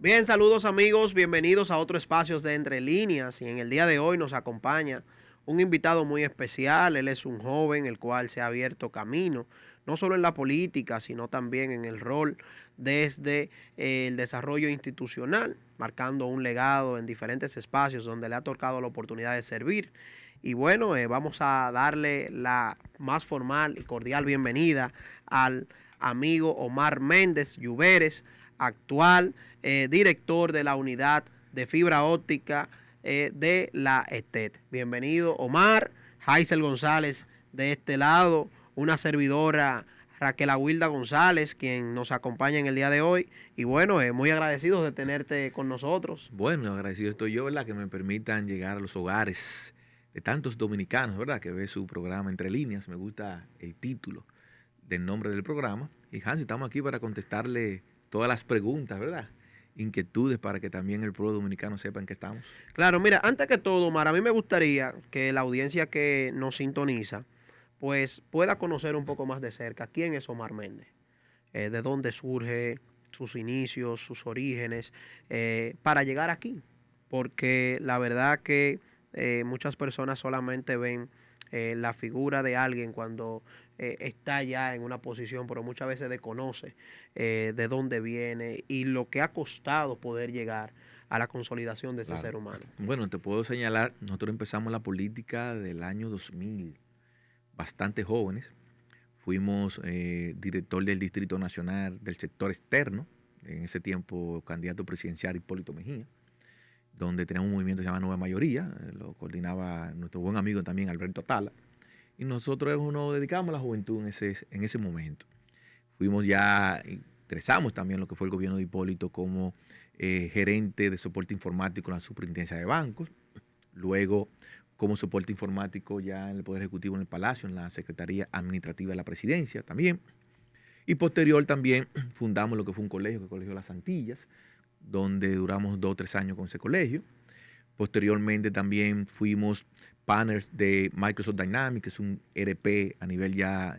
Bien, saludos amigos, bienvenidos a otro espacio de Entre Líneas y en el día de hoy nos acompaña un invitado muy especial. Él es un joven el cual se ha abierto camino, no solo en la política, sino también en el rol desde el desarrollo institucional, marcando un legado en diferentes espacios donde le ha tocado la oportunidad de servir. Y bueno, vamos a darle la más formal y cordial bienvenida al amigo Omar Méndez Lluveres, actual director de la unidad de fibra óptica de la ETED. Bienvenido, Omar. Jaisel González de este lado, una servidora Raquel Aguilda González, quien nos acompaña en el día de hoy. Y bueno, muy agradecidos de tenerte con nosotros. Bueno, agradecido estoy yo, ¿verdad? Que me permitan llegar a los hogares de tantos dominicanos, ¿verdad? Que ve su programa Entre Líneas. Me gusta el título del nombre del programa. Y Hans, estamos aquí para contestarle todas las preguntas, ¿verdad? Inquietudes para que también el pueblo dominicano sepa en qué estamos. Claro, mira, antes que todo, Omar, a mí me gustaría que la audiencia que nos sintoniza, pues pueda conocer un poco más de cerca quién es Omar Méndez, de dónde surge, sus inicios, sus orígenes, para llegar aquí. Porque la verdad que muchas personas solamente ven la figura de alguien cuando está ya en una posición, pero muchas veces desconoce de dónde viene y lo que ha costado poder llegar a la consolidación de ese ser humano. Bueno, te puedo señalar, nosotros empezamos la política del año 2000, bastante jóvenes. Fuimos director del Distrito Nacional del Sector Externo, en ese tiempo candidato presidencial Hipólito Mejía, donde teníamos un movimiento llamado Nueva Mayoría, lo coordinaba nuestro buen amigo también Alberto Atala, y nosotros nos dedicamos a la juventud en ese momento. Fuimos ya, ingresamos también lo que fue el gobierno de Hipólito como gerente de soporte informático en la Superintendencia de Bancos, luego como soporte informático ya en el Poder Ejecutivo en el Palacio, en la Secretaría Administrativa de la Presidencia también. Y posterior también fundamos lo que fue un colegio, que es el Colegio de las Antillas, donde duramos 2 o 3 años con ese colegio. Posteriormente también fuimos partners de Microsoft Dynamics, que es un ERP a nivel ya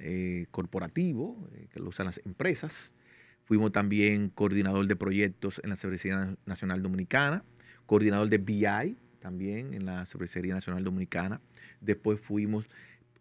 corporativo, que lo usan las empresas. Fuimos también coordinador de proyectos en la Cervecería Nacional Dominicana, coordinador de BI también en la Cervecería Nacional Dominicana. Después fuimos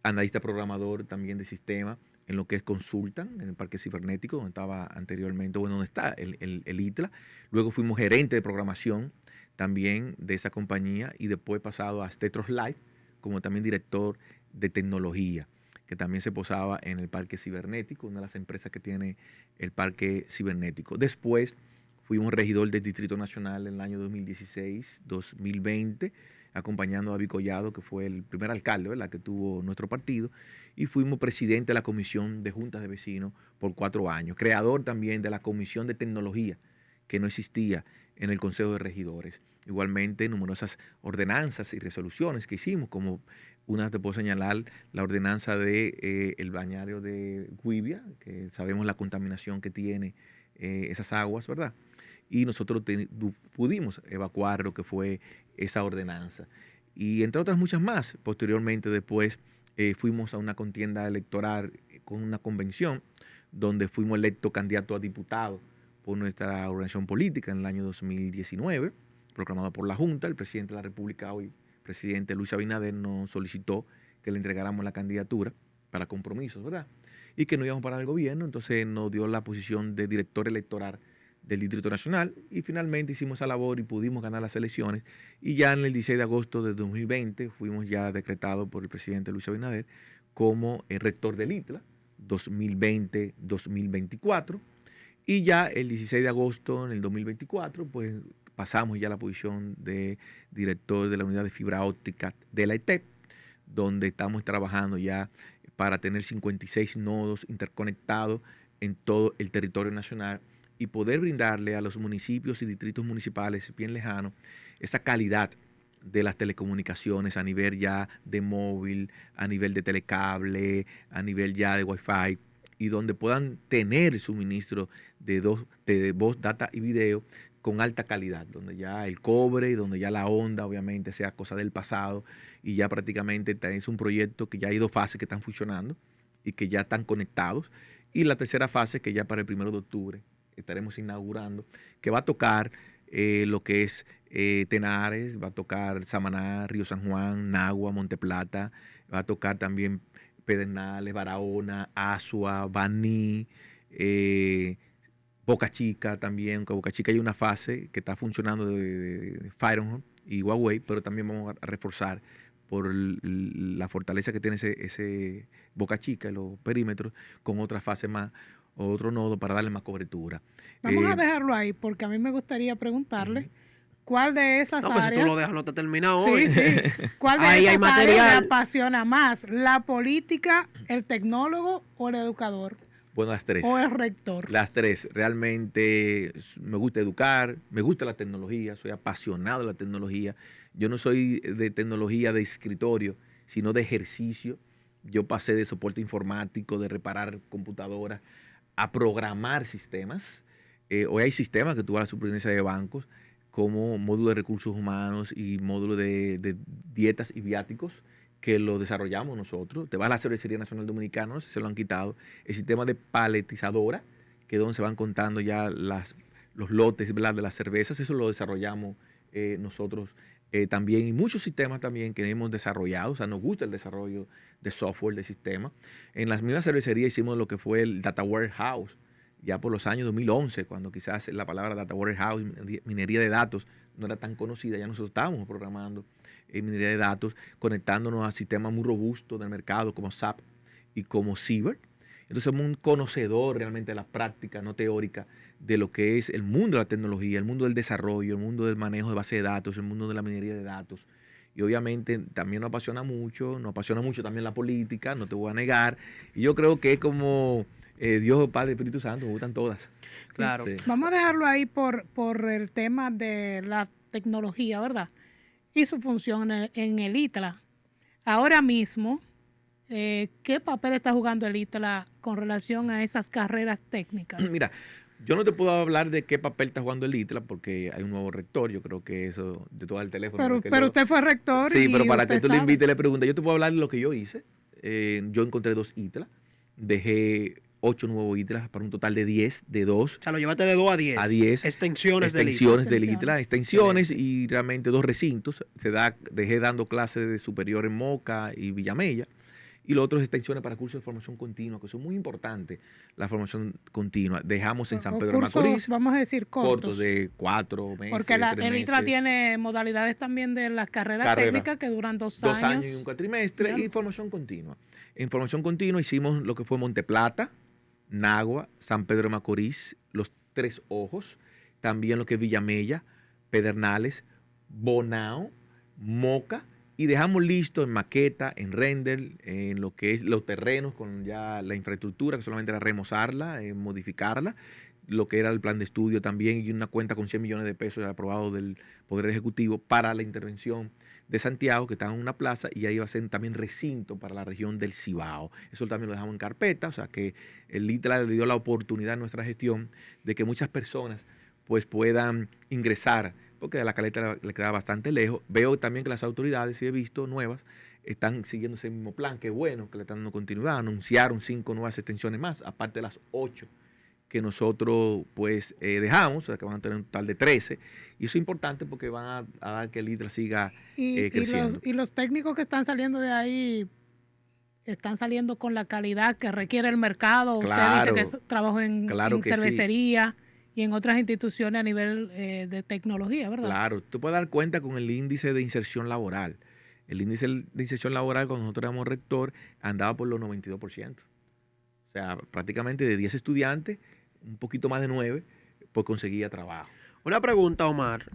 analista programador también de sistema en lo que es Consultan, en el Parque Cibernético, donde estaba anteriormente, bueno, donde está el ITLA. Luego fuimos gerente de programación también de esa compañía y después pasado a Stetros Live como también director de tecnología, que también se posaba en el Parque Cibernético, una de las empresas que tiene el Parque Cibernético. Después fuimos regidor del Distrito Nacional en el año 2016-2020, acompañando a David Collado, que fue el primer alcalde, ¿verdad?, que tuvo nuestro partido, y fuimos presidente de la Comisión de Juntas de Vecinos por 4 años, creador también de la Comisión de Tecnología, que no existía en el Consejo de Regidores. Igualmente, numerosas ordenanzas y resoluciones que hicimos, como una te puedo señalar la ordenanza de el bañario de Guibia, que sabemos la contaminación que tiene esas aguas, ¿verdad? Y nosotros pudimos evacuar lo que fue esa ordenanza. Y entre otras muchas más, posteriormente después fuimos a una contienda electoral con una convención donde fuimos electos candidatos a diputados por nuestra organización política en el año 2019, proclamado por la Junta. El presidente de la República, hoy presidente Luis Abinader, nos solicitó que le entregáramos la candidatura para compromisos, ¿verdad? Y que no íbamos para el gobierno, entonces nos dio la posición de director electoral del Distrito Nacional y finalmente hicimos esa labor y pudimos ganar las elecciones y ya en el 16 de agosto de 2020 fuimos ya decretados por el presidente Luis Abinader como el rector del ITLA 2020-2024 y ya el 16 de agosto en el 2024 pues pasamos ya a la posición de director de la unidad de fibra óptica de la ETEP, donde estamos trabajando ya para tener 56 nodos interconectados en todo el territorio nacional y poder brindarle a los municipios y distritos municipales bien lejanos esa calidad de las telecomunicaciones a nivel ya de móvil, a nivel de telecable, a nivel ya de Wi-Fi, y donde puedan tener el suministro de voz, data y video con alta calidad, donde ya el cobre y donde ya la onda obviamente sea cosa del pasado y ya prácticamente es un proyecto que ya hay 2 fases que están funcionando y que ya están conectados, y la tercera fase que ya para el 1 de octubre estaremos inaugurando, que va a tocar lo que es Tenares, va a tocar Samaná, Río San Juan, Nagua, Monte Plata, va a tocar también Pedernales, Barahona, Asua, Baní, Boca Chica también, aunque Boca Chica hay una fase que está funcionando de Firehouse y Huawei, pero también vamos a reforzar por la fortaleza que tiene ese Boca Chica, los perímetros, con otra fase más, o otro nodo para darle más cobertura. Vamos a dejarlo ahí, porque a mí me gustaría preguntarle cuál de esas áreas... Si tú lo dejas, no te termina hoy. Sí. ¿Cuál de esas áreas le apasiona más? ¿La política, el tecnólogo o el educador? Bueno, las tres. ¿O el rector? Las tres. Realmente me gusta educar, me gusta la tecnología, soy apasionado de la tecnología. Yo no soy de tecnología de escritorio, sino de ejercicio. Yo pasé de soporte informático, de reparar computadoras, a programar sistemas. Hoy hay sistemas que tú vas a la superintendencia de bancos, como módulo de recursos humanos y módulo de dietas y viáticos, que lo desarrollamos nosotros. Te vas a la Cervecería Nacional Dominicana, no sé si se lo han quitado, el sistema de paletizadora, que es donde se van contando ya los lotes, ¿verdad?, de las cervezas, eso lo desarrollamos nosotros también, y muchos sistemas también que hemos desarrollado, o sea, nos gusta el desarrollo de software, de sistemas. En las mismas cervecerías hicimos lo que fue el Data Warehouse, ya por los años 2011, cuando quizás la palabra Data Warehouse, minería de datos, no era tan conocida, ya nosotros estábamos programando minería de datos, conectándonos a sistemas muy robustos del mercado como SAP y como Ciber. Entonces somos un conocedor realmente de la práctica, no teórica, de lo que es el mundo de la tecnología, el mundo del desarrollo, el mundo del manejo de base de datos, el mundo de la minería de datos. Y obviamente también nos apasiona mucho también la política, no te voy a negar. Y yo creo que es como Dios, Padre, Espíritu Santo, me gustan todas. Claro. Sí. Vamos a dejarlo ahí por el tema de la tecnología, ¿verdad? Y su función en el ITLA. Ahora mismo, ¿qué papel está jugando el ITLA con relación a esas carreras técnicas? Mira, yo no te puedo hablar de qué papel está jugando el ITLA porque hay un nuevo rector. Yo creo que eso, de todo el teléfono. Pero usted fue rector. Sí, pero para que tú le invites, le preguntes. Yo te puedo hablar de lo que yo hice. Yo encontré 2 ITLA. Dejé 8 nuevos ITLA para un total de 10, de 2. O sea, lo llevaste de 2 a 10. A 10. Extensiones del ITLA. Extensiones y realmente 2 recintos. Dejé dando clases de superior en Moca y Villamella. Y los otros extensiones para cursos de formación continua, que son muy importantes, la formación continua. Dejamos en San Pedro de Macorís. Vamos a decir cortos. De 4 meses. Porque el ITLA tiene modalidades también de las carreras técnicas que duran 2 años. 2 años y un cuatrimestre. Y formación continua. En formación continua hicimos lo que fue Monte Plata, Nagua, San Pedro de Macorís, Los Tres Ojos, también lo que es Villamella, Pedernales, Bonao, Moca, y dejamos listo en maqueta, en render, en lo que es los terrenos con ya la infraestructura, que solamente era remozarla, modificarla, lo que era el plan de estudio también, y una cuenta con 100 millones de pesos aprobado del Poder Ejecutivo para la intervención de Santiago, que estaba en una plaza, y ahí va a ser también recinto para la región del Cibao. Eso también lo dejamos en carpeta, o sea que el ITLA le dio la oportunidad a nuestra gestión de que muchas personas pues puedan ingresar, porque de La Caleta le queda bastante lejos. Veo también que las autoridades, sí he visto nuevas, están siguiendo ese mismo plan, que bueno, que le están dando continuidad. Anunciaron 5 nuevas extensiones más, aparte de las 8 que nosotros pues dejamos, o sea que van a tener un total de 13, y eso es importante porque van a dar que el ITLA siga creciendo. Y los técnicos que están saliendo de ahí están saliendo con la calidad que requiere el mercado. Claro, usted dice que trabajó en cervecería y en otras instituciones a nivel de tecnología, ¿verdad? Claro, tú puedes dar cuenta con el índice de inserción laboral. El índice de inserción laboral, cuando nosotros éramos rector, andaba por los 92%. O sea, prácticamente de 10 estudiantes, un poquito más de 9, pues conseguía trabajo. Una pregunta, Omar.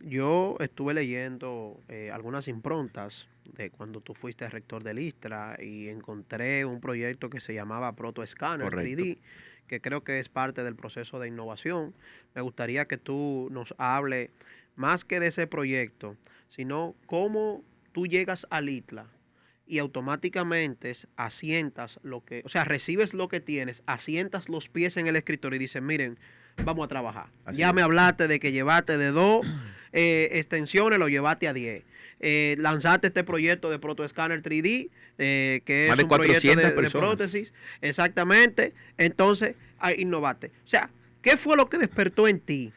Yo estuve leyendo algunas improntas de cuando tú fuiste rector del ISTRA y encontré un proyecto que se llamaba ProtoScanner 3D, que creo que es parte del proceso de innovación. Me gustaría que tú nos hables más que de ese proyecto, sino cómo tú llegas al ITLA y automáticamente asientas lo que, o sea, recibes lo que tienes, asientas los pies en el escritorio y dices, miren, vamos a trabajar. Ya me hablaste de que llevaste de 2 extensiones, lo llevaste a 10. Lanzaste este proyecto de ProtoScanner 3D, que es un proyecto de prótesis. Exactamente. Entonces, innovaste. O sea, ¿qué fue lo que despertó en ti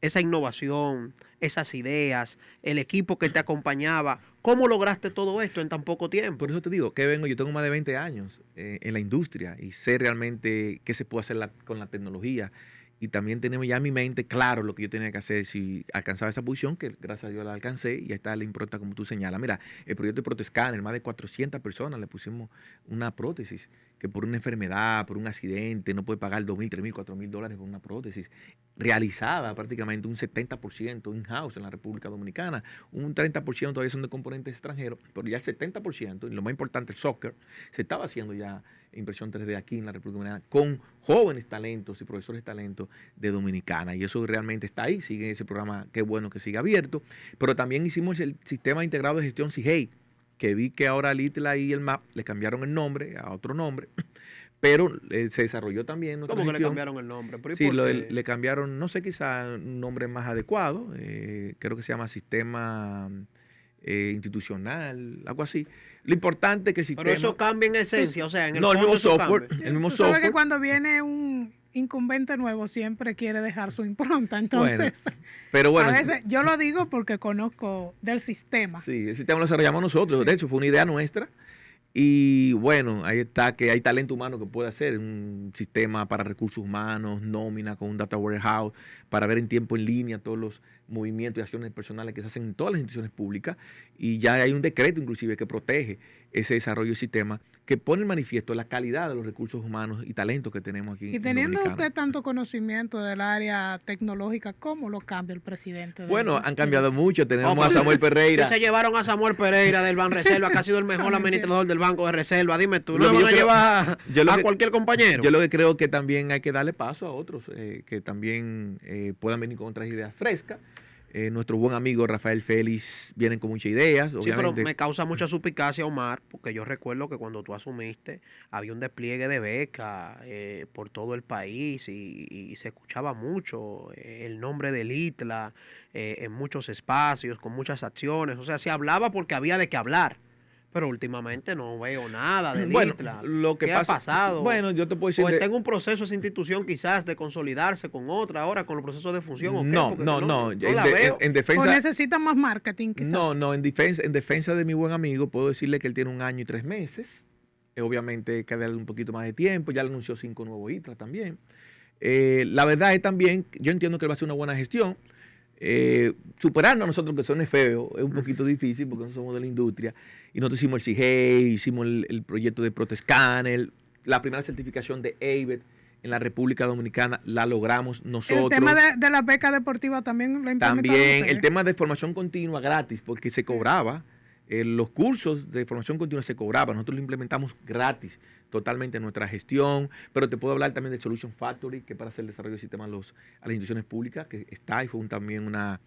esa innovación, esas ideas, el equipo que te acompañaba. ¿Cómo lograste todo esto en tan poco tiempo? Por eso te digo, que vengo, yo tengo más de 20 años en la industria y sé realmente qué se puede hacer con la tecnología. Y también tenemos ya en mi mente claro lo que yo tenía que hacer si alcanzaba esa posición, que gracias a Dios la alcancé, y ahí está la impronta como tú señalas. Mira, el proyecto de ProteScanner, más de 400 personas le pusimos una prótesis, que por una enfermedad, por un accidente, no puede pagar $2,000, $3,000, $4,000 por una prótesis, realizada prácticamente un 70% in-house en la República Dominicana, un 30% todavía son de componentes extranjeros, pero ya el 70%, y lo más importante, el soccer, se estaba haciendo ya impresión 3D aquí en la República Dominicana, con jóvenes talentos y profesores talentos de Dominicana. Y eso realmente está ahí, sigue ese programa, qué bueno que siga abierto. Pero también hicimos el sistema integrado de gestión CIGEI, que vi que ahora el ITLA y el MAP le cambiaron el nombre a otro nombre, pero se desarrolló también nuestra ¿Cómo que le gestión. cambiaron el nombre? ¿Pero y Sí, por qué? le cambiaron, no sé, quizá un nombre más adecuado, creo que se llama sistema institucional, algo así. Lo importante es que el sistema... Pero eso cambia en esencia, o sea, en el no, el fondo mismo eso software, cambia. el mismo Tú sabes software. que cuando viene un incumbente nuevo siempre quiere dejar su impronta, entonces Pero bueno, a veces yo lo digo porque conozco del sistema. sí, el sistema lo desarrollamos nosotros, de hecho fue una idea nuestra. Y bueno, ahí está que hay talento humano que puede hacer un sistema para recursos humanos, nómina con un data warehouse, para ver en tiempo en línea todos los movimientos y acciones personales que se hacen en todas las instituciones públicas. Y ya hay un decreto inclusive que protege ese desarrollo del sistema, que pone en manifiesto la calidad de los recursos humanos y talentos que tenemos aquí. Y en teniendo Dominicana. usted tanto conocimiento del área tecnológica, ¿cómo lo cambia el presidente? Bueno, han cambiado mucho. Tenemos No, a pero Samuel Pereira. Si se llevaron a Samuel Pereira del Banreserva, que ha sido el mejor Yo no administrador del Banco de Reserva. Dime tú, Lo ¿no que van a yo creo- llevar yo lo a que- cualquier compañero? Yo lo que creo que también hay que darle paso a otros que también puedan venir con otras ideas frescas. Nuestro buen amigo Rafael Félix viene con muchas ideas, Sí, pero obviamente. me causa mucha suspicacia, Omar, porque yo recuerdo que cuando tú asumiste había un despliegue de becas por todo el país y se escuchaba mucho el nombre del ITLA en muchos espacios, con muchas acciones. O sea, se hablaba porque había de qué hablar, pero últimamente no veo nada del Bueno, ITLA. lo que ¿Qué pasa- ha pasado? bueno, yo te puedo decir ¿O de- está en un proceso esa institución quizás de consolidarse con otra ahora, con los procesos de fusión o qué? No, Porque no, no en, la de- veo. en ¿O defensa. necesita más marketing quizás? No, en defensa de mi buen amigo, puedo decirle que él tiene 1 año y 3 meses. Obviamente hay que darle un poquito más de tiempo. Ya le anunció 5 nuevos ITLA también. La verdad es también, yo entiendo que va a ser una buena gestión. Superarnos a nosotros que son feos es un poquito difícil porque no somos de la industria. Y nosotros hicimos el CIGEI, hicimos el proyecto de ProteScanner, la primera certificación de ABET en la República Dominicana la logramos nosotros. El tema de la beca deportiva también lo implementaron También ustedes. el tema de formación continua gratis, porque se cobraba, los cursos de formación continua se cobraban, nosotros lo implementamos gratis, totalmente en nuestra gestión, pero te puedo hablar también de Solution Factory, que para hacer el desarrollo del sistema a las instituciones públicas, que está y fue también una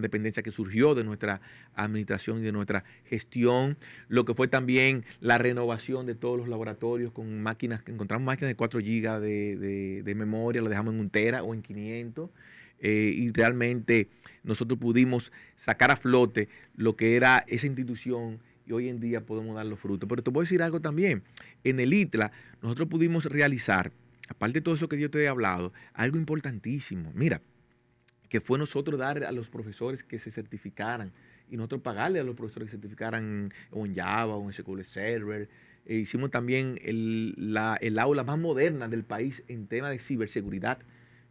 dependencia que surgió de nuestra administración y de nuestra gestión, lo que fue también la renovación de todos los laboratorios con máquinas, que encontramos máquinas de 4 GB de memoria, las dejamos en 1 tera o en 500, y realmente nosotros pudimos sacar a flote lo que era esa institución y hoy en día podemos dar los frutos. Pero te voy a decir algo también, en el ITLA nosotros pudimos realizar, aparte de todo eso que yo te he hablado, algo importantísimo. Mira, que fue nosotros dar a los profesores que se certificaran y nosotros pagarle a los profesores que se certificaran o en Java o en SQL Server. Hicimos también el aula más moderna del país en tema de ciberseguridad,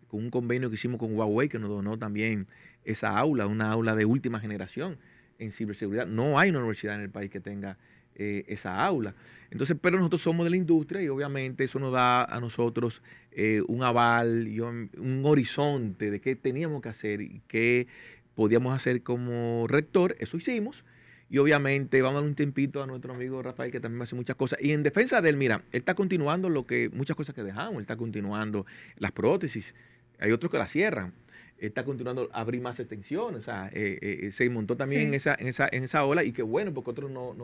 con un convenio que hicimos con Huawei que nos donó también esa aula, una aula de última generación en ciberseguridad. No hay una universidad en el país que tenga esa aula. Entonces, pero nosotros somos de la industria y obviamente eso nos da a nosotros un aval y un horizonte de qué teníamos que hacer y qué podíamos hacer como rector. Eso hicimos. Y obviamente vamos a dar un tiempito a nuestro amigo Rafael, que también hace muchas cosas. Y en defensa de él, mira, él está continuando muchas cosas que dejamos. Él está continuando las prótesis. Hay otros que las cierran. Está continuando a abrir más extensiones. O sea, se montó también Sí. en esa ola y qué bueno, porque otros no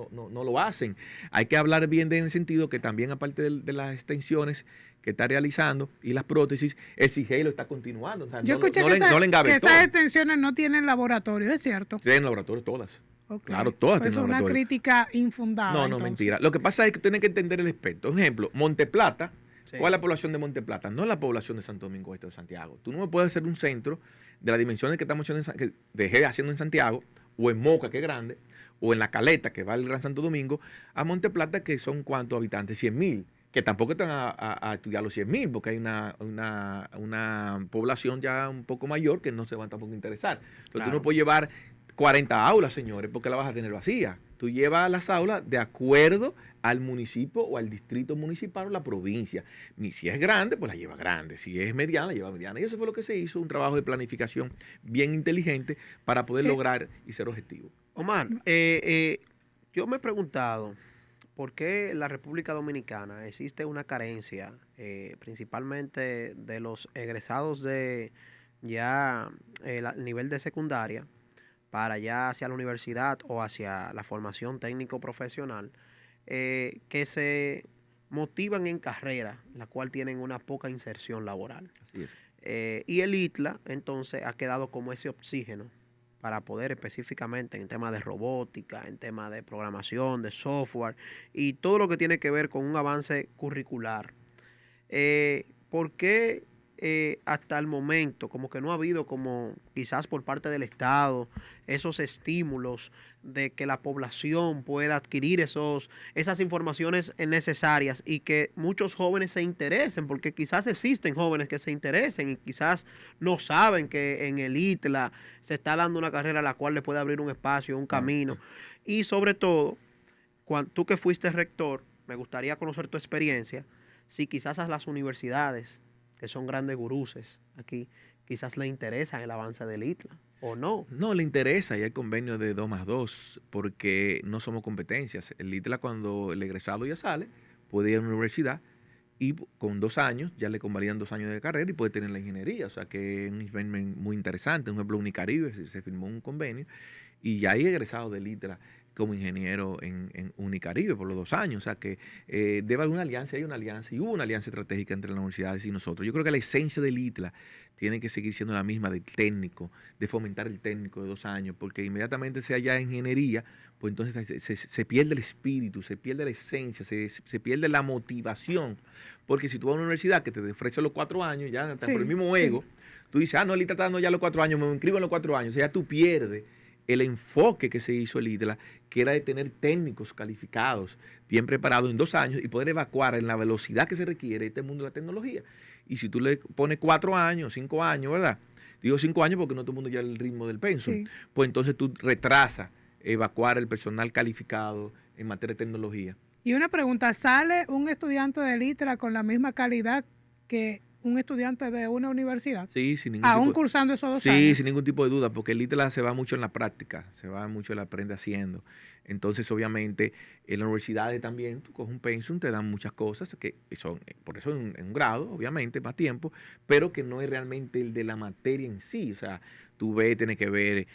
lo hacen. Hay que hablar bien en el sentido que también, aparte de las extensiones que está realizando y las prótesis, el CIGEI lo está continuando. O sea, Yo escuché no que, le engavetó. esas extensiones no tienen laboratorio, ¿es cierto? Tienen laboratorios todas. Ok. Claro, todas Pues tienen es una laboratorio. crítica infundada. No, entonces. mentira. Lo que pasa es que tienen que entender el aspecto. Por ejemplo, Monteplata. Sí. ¿Cuál es la población de Monteplata? No es la población de Santo Domingo Este o Santiago. Tú no me puedes hacer un centro de las dimensiones que estamos haciendo que dejé haciendo en Santiago, o en Moca, que es grande, o en La Caleta, que va al Gran Santo Domingo, a Monte Plata, que son ¿cuántos habitantes? 100.000, que tampoco están a estudiar los 100.000, porque hay una población ya un poco mayor que no se va tampoco a interesar. Entonces Claro. tú no puedes llevar 40 aulas, señores, porque la vas a tener vacía. Tú llevas las aulas de acuerdo al municipio o al distrito municipal o la provincia. Ni si es grande, pues la lleva grande. Si es mediana, la lleva mediana. Y eso fue lo que se hizo, un trabajo de planificación bien inteligente para poder lograr y ser objetivo. Omar, yo me he preguntado por qué en la República Dominicana existe una carencia, principalmente de los egresados de ya el nivel de secundaria, para ya hacia la universidad o hacia la formación técnico-profesional, que se motivan en carrera, la cual tienen una poca inserción laboral. Así es. Y el ITLA, entonces, ha quedado como ese oxígeno para poder específicamente en temas de robótica, en temas de programación, de software y todo lo que tiene que ver con un avance curricular. ¿Por qué hasta el momento como que no ha habido como quizás por parte del Estado esos estímulos de que la población pueda adquirir esas informaciones necesarias y que muchos jóvenes se interesen? Porque quizás existen jóvenes que se interesen y quizás no saben que en el ITLA se está dando una carrera a la cual le puede abrir un espacio, un camino. Y sobre todo, tú que fuiste rector, me gustaría conocer tu experiencia, si quizás a las universidades, que son grandes guruses aquí, quizás le interesa el avance del ITLA, ¿o no? No, le interesa y hay convenio de 2+2 porque no somos competencias. El ITLA, cuando el egresado ya sale, puede ir a una universidad y con 2 años ya le convalidan 2 años de carrera y puede tener la ingeniería. O sea que es un investment muy interesante. Por ejemplo, Unicaribe se firmó un convenio y ya hay egresados del ITLA como ingeniero en Unicaribe por los 2 años. O sea que debe haber una alianza, hay una alianza, y hubo una alianza estratégica entre las universidades y nosotros. Yo creo que la esencia del ITLA tiene que seguir siendo la misma del técnico, de fomentar el técnico de 2 años, porque inmediatamente sea ya ingeniería, pues entonces se pierde el espíritu, se pierde la esencia, se pierde la motivación. Porque si tú vas a una universidad que te ofrece los 4 años, ya por el mismo ego, tú dices, no, el ITLA está dando ya los 4 años, me inscribo en los 4 años, o sea, ya tú pierdes el enfoque que se hizo el ITLA, que era de tener técnicos calificados, bien preparados en 2 años y poder evacuar en la velocidad que se requiere este mundo de la tecnología. Y si tú le pones 4 años, 5 años, ¿verdad? Digo 5 años porque no todo el mundo lleva el ritmo del pensum. Pues entonces tú retrasas evacuar el personal calificado en materia de tecnología. Y una pregunta, ¿sale un estudiante del ITLA con la misma calidad que un estudiante de una universidad? Sí, sin ningún aún tipo, cursando esos 2 sí, años. sin ningún tipo de duda, porque el ITLA se va mucho en la práctica, se va mucho, el aprende haciendo. Entonces, obviamente, en las universidades también, tú coges un pensum, te dan muchas cosas, que son, por eso en un grado, obviamente, más tiempo, pero que no es realmente el de la materia en sí. O sea, tú ves, tiene que ver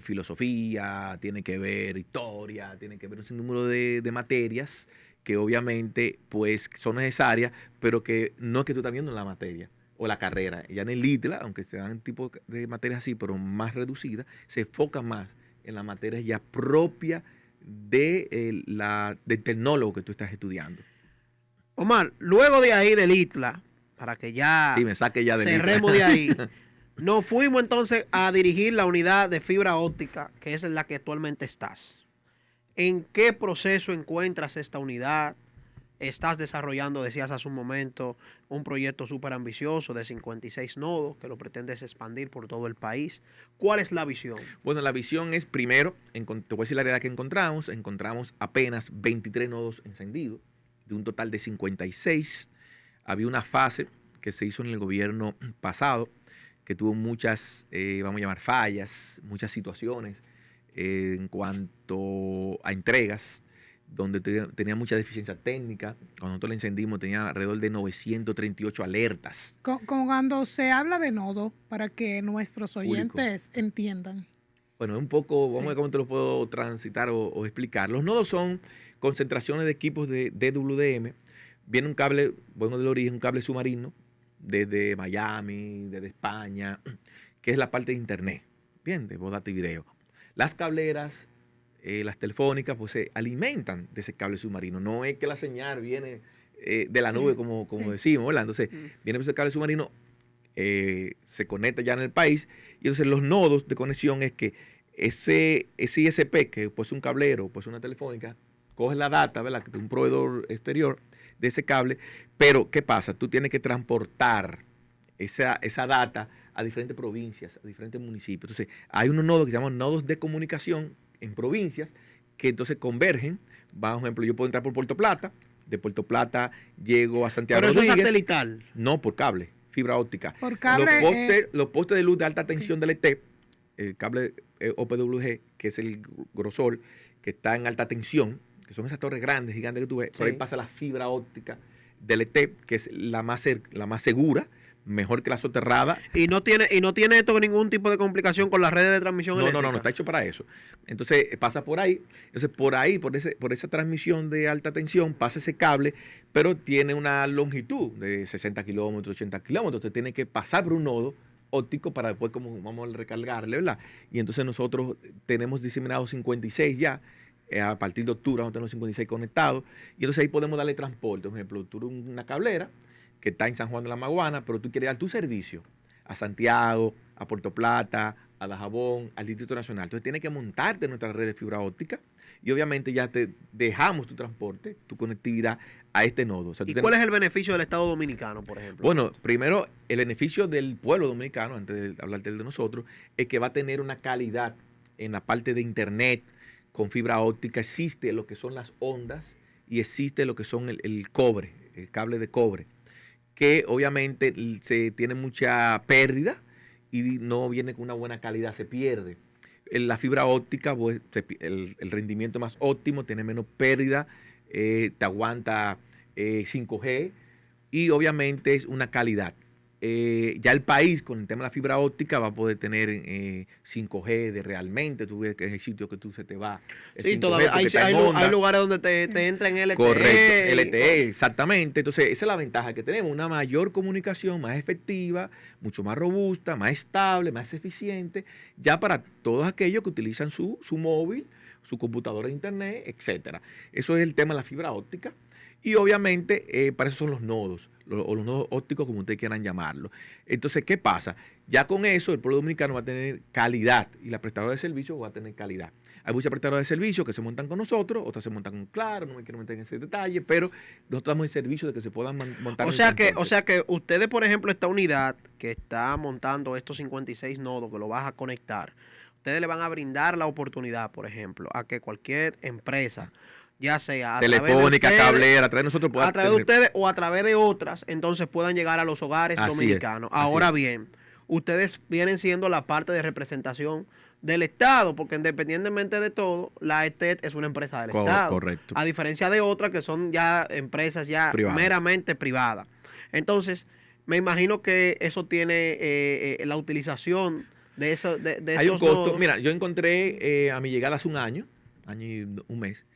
filosofía, tiene que ver historia, tiene que ver un sinnúmero de materias que obviamente pues son necesarias, pero que no es que tú estás viendo en la materia o la carrera. Ya en el ITLA, aunque se dan tipo de materias así, pero más reducidas, se enfoca más en las materias ya propias del tecnólogo que tú estás estudiando. Omar, luego de ahí del ITLA, para que ya, sí, me saque ya del cerremos de ahí, nos fuimos entonces a dirigir la unidad de fibra óptica, que es en la que actualmente estás. ¿En qué proceso encuentras esta unidad? Estás desarrollando, decías hace un momento, un proyecto súper ambicioso de 56 nodos que lo pretendes expandir por todo el país. ¿Cuál es la visión? Bueno, la visión es, primero, te voy a decir la realidad que encontramos apenas 23 nodos encendidos, de un total de 56. Había una fase que se hizo en el gobierno pasado, que tuvo muchas, vamos a llamar fallas, muchas situaciones en cuanto a entregas, donde tenía mucha deficiencia técnica. Cuando nosotros la encendimos tenía alrededor de 938 alertas. Cuando se habla de nodo, para que nuestros oyentes entiendan. Bueno, un poco, vamos a ver cómo te lo puedo transitar o explicar. Los nodos son concentraciones de equipos de DWDM. Viene un cable, bueno, del origen, un cable submarino, desde Miami, desde España, que es la parte de internet, bien, de voz, data y video. Las cableras, las telefónicas, pues se alimentan de ese cable submarino. No es que la señal viene de la nube, como decimos, ¿verdad? Entonces, viene ese cable submarino se conecta ya en el país. Y entonces los nodos de conexión es que ese ISP, que pues un cablero, pues una telefónica, coge la data, ¿verdad?, de un proveedor exterior de ese cable, pero ¿qué pasa? Tú tienes que transportar esa data a diferentes provincias, a diferentes municipios. Entonces, hay unos nodos que se llaman nodos de comunicación en provincias que entonces convergen. Por ejemplo, yo puedo entrar por Puerto Plata, de Puerto Plata llego a Santiago Pero eso es Rodríguez. satelital. No, por cable, fibra óptica. Por cable, Los postes de luz de alta tensión del ET, el cable OPWG, que es el grosor, que está en alta tensión, que son esas torres grandes, gigantes que tú ves, por ahí pasa la fibra óptica del ET, que es la más segura, mejor que la soterrada. Y no tiene esto ningún tipo de complicación con las redes de transmisión eléctrica. No, está hecho para eso. Entonces pasa por ahí. Entonces por esa transmisión de alta tensión pasa ese cable, pero tiene una longitud de 60 kilómetros, 80 kilómetros. Entonces tiene que pasar por un nodo óptico para después como vamos a recargarle, ¿verdad? Y entonces nosotros tenemos diseminados 56 ya. A partir de octubre vamos a tener 56 conectados. Y entonces ahí podemos darle transporte. Por ejemplo, tú eres una cablera que está en San Juan de la Maguana, pero tú quieres dar tu servicio a Santiago, a Puerto Plata, a Dajabón, al Distrito Nacional. Entonces tienes que montarte en nuestra red de fibra óptica y obviamente ya te dejamos tu transporte, tu conectividad a este nodo. O sea, ¿Y cuál es el beneficio del Estado Dominicano, por ejemplo? Bueno, primero, el beneficio del pueblo dominicano, antes de hablarte de nosotros, es que va a tener una calidad en la parte de internet con fibra óptica. Existe lo que son las ondas y existe lo que son el cobre, el cable de cobre, que obviamente se tiene mucha pérdida y no viene con una buena calidad, se pierde. La fibra óptica, pues, el rendimiento más óptimo, tiene menos pérdida, te aguanta 5G y obviamente es una calidad. Ya el país con el tema de la fibra óptica va a poder tener 5G de realmente. Tú ves que es el sitio que tú se te va. Sí, todavía hay lugares donde te entra en LTE. Correcto, LTE, exactamente. Entonces, esa es la ventaja que tenemos, una mayor comunicación más efectiva, mucho más robusta, más estable, más eficiente, ya para todos aquellos que utilizan su móvil, su computadora de internet, etcétera. Eso es el tema de la fibra óptica. Y obviamente para eso son los nodos, o los nodos ópticos, como ustedes quieran llamarlo. Entonces, ¿qué pasa? Ya con eso el pueblo dominicano va a tener calidad y la prestadora de servicios va a tener calidad. Hay muchas prestadoras de servicios que se montan con nosotros, otras se montan con Claro, no me quiero meter en ese detalle, pero nosotros damos el servicio de que se puedan montar. O sea que ustedes, por ejemplo, esta unidad que está montando estos 56 nodos que lo vas a conectar, ustedes le van a brindar la oportunidad, por ejemplo, a que cualquier empresa, ya sea telefónica, cablera, a través de nosotros, a través de ustedes o a través de otras, entonces puedan llegar a los hogares dominicanos. Ahora bien, ustedes vienen siendo la parte de representación del Estado, porque independientemente de todo, la ETED es una empresa del Estado. Correcto. A diferencia de otras que son ya empresas ya meramente privadas. Entonces, me imagino que eso tiene la utilización de eso. Hay un costo. Nodos. Mira, yo encontré a mi llegada hace un año y un mes,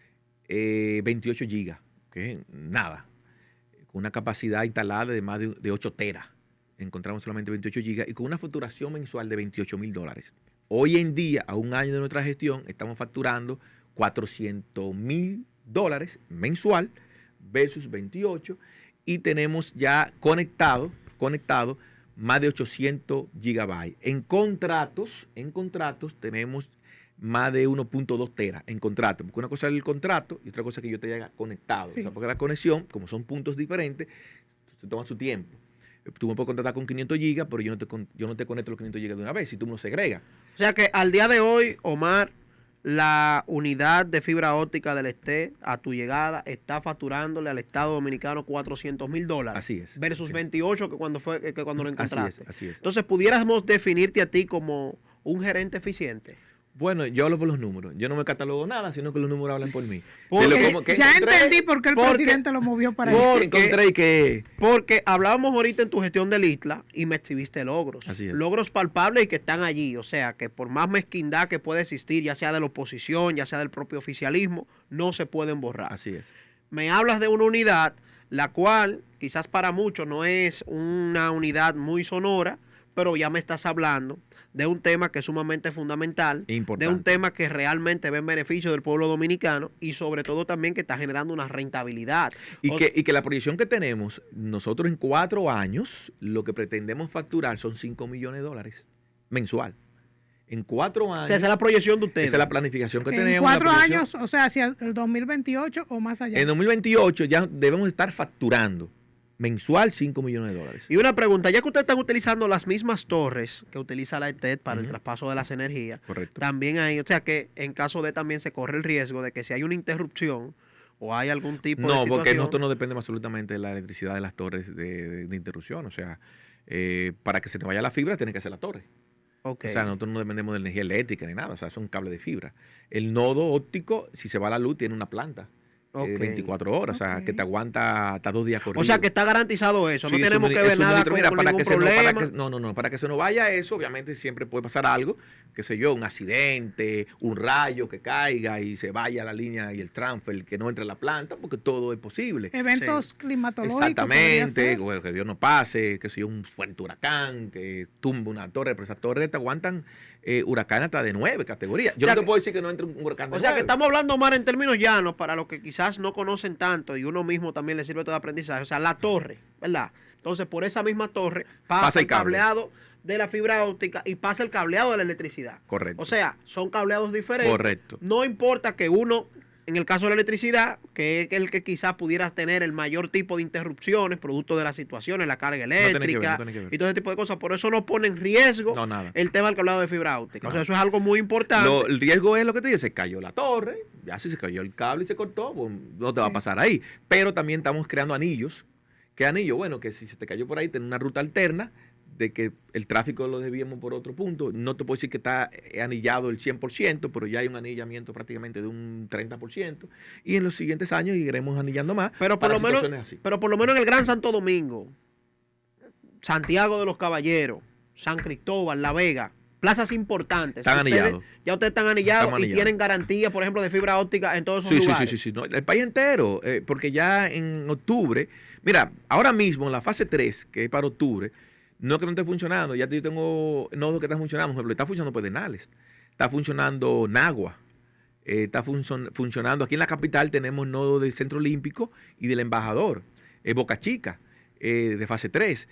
28 gigas, que nada, con una capacidad instalada de más de 8 teras. Encontramos solamente 28 gigas y con una facturación mensual de $28,000. Hoy en día, a un año de nuestra gestión, estamos facturando $400,000 mensual versus 28 y tenemos ya conectado más de 800 gigabytes. En contratos tenemos más de 1.2 teras en contrato. Porque una cosa es el contrato y otra cosa es que yo te haya conectado. Sí. O sea, porque la conexión, como son puntos diferentes, se toma su tiempo. Tú me puedes contratar con 500 gigas, pero yo no te conecto los 500 gigas de una vez, si tú me los segregas. O sea que al día de hoy, Omar, la unidad de fibra óptica del ESTE a tu llegada está facturándole al Estado Dominicano $400,000. Así es. Versus 28 que cuando lo encontraste. Así es. Entonces, ¿pudiéramos definirte a ti como un gerente eficiente? Bueno, yo hablo por los números. Yo no me catalogo nada, sino que los números hablan por mí. Entendí por qué el presidente lo movió para ahí. Porque hablábamos ahorita en tu gestión del ITLA y me exhibiste logros. Así es. Logros palpables y que están allí. O sea, que por más mezquindad que pueda existir, ya sea de la oposición, ya sea del propio oficialismo, no se pueden borrar. Así es. Me hablas de una unidad, la cual quizás para muchos no es una unidad muy sonora, pero ya me estás hablando de un tema que es sumamente fundamental, Importante. de un tema que realmente ve en beneficio del pueblo dominicano y sobre todo también que está generando una rentabilidad. Y que la proyección que tenemos, nosotros en 4 años, lo que pretendemos facturar son $5 millones mensual. En 4 años. O sea, esa es la proyección de ustedes. Esa es la planificación que En tenemos. 4 años, o sea, hacia el 2028 o más allá. En 2028 ya debemos estar facturando mensual $5 millones. Y una pregunta, ya que ustedes están utilizando las mismas torres que utiliza la ETED para el Ujú. traspaso de las energías, Correcto. también hay, o sea que en caso de también se corre el riesgo de que si hay una interrupción o hay algún tipo de No, situación. porque nosotros no dependemos absolutamente de la electricidad de las torres de interrupción. O sea, para que se te vaya la fibra, tiene que ser la torre. Ok. O sea, nosotros no dependemos de energía eléctrica ni nada. O sea, son cables de fibra. El nodo óptico, si se va la luz, tiene una planta. Ok. 24 horas, o sea, Ok. que te aguanta hasta 2 días O corridos. sea que está garantizado eso, no Sí, tenemos que el ver nada suministro, con, mira, con para ningún que se no, problema. para que se nos vaya eso, obviamente siempre puede pasar algo, qué sé yo, un accidente, un rayo que caiga y se vaya la línea y el transfer, que no entre a la planta, porque todo es posible. Eventos climatológicos. Exactamente, o que Dios no pase, que sea un fuerte huracán, que tumbe una torre, pero esas torres te aguantan huracanes hasta de 9 categorías. Yo O sea no te que- puedo decir que no entre un huracán de O sea que 9. estamos hablando más en términos llanos para los que quizás no conocen tanto y uno mismo también le sirve todo aprendizaje. O sea, la torre, ¿verdad? Entonces, por esa misma torre pasa el el cable. cableado de la fibra óptica y pasa el cableado de la electricidad. Correcto. O sea, son cableados diferentes. Correcto. No importa que uno, en el caso de la electricidad, que es el que quizás pudiera tener el mayor tipo de interrupciones, producto de las situaciones, la carga tiene que ver, eléctrica no tiene que ver. y todo ese tipo de cosas. Por eso no pone en riesgo No, nada. el tema del cableado de fibra óptica. O sea, No. eso es algo muy importante. El riesgo es lo que te dice, se cayó la torre, ya si se cayó el cable y se cortó, pues, no te va a Sí. pasar ahí. Pero también estamos creando anillos. ¿Qué anillo? Bueno, que si se te cayó por ahí, tener una ruta alterna de que el tráfico lo desviemos por otro punto. No te puedo decir que está anillado el 100%, pero ya hay un anillamiento prácticamente de un 30%. Y en los siguientes años iremos anillando más. Pero por para lo menos, situaciones así. pero por lo menos en el Gran Santo Domingo, Santiago de los Caballeros, San Cristóbal, La Vega, plazas importantes. Están anillados. Ya ustedes están anillados Estamos y anillados. tienen garantía, por ejemplo, de fibra óptica en todos esos Sí, sí, lugares. sí, sí, sí. No, el país entero, porque ya en octubre, mira, ahora mismo en la fase 3, que es para octubre, no es que no esté funcionando, ya yo tengo nodos que están funcionando, por ejemplo, está funcionando Pedernales, está funcionando Nagua, está funcionando, aquí en la capital tenemos nodos del Centro Olímpico y del Embajador, Boca Chica, de fase 3.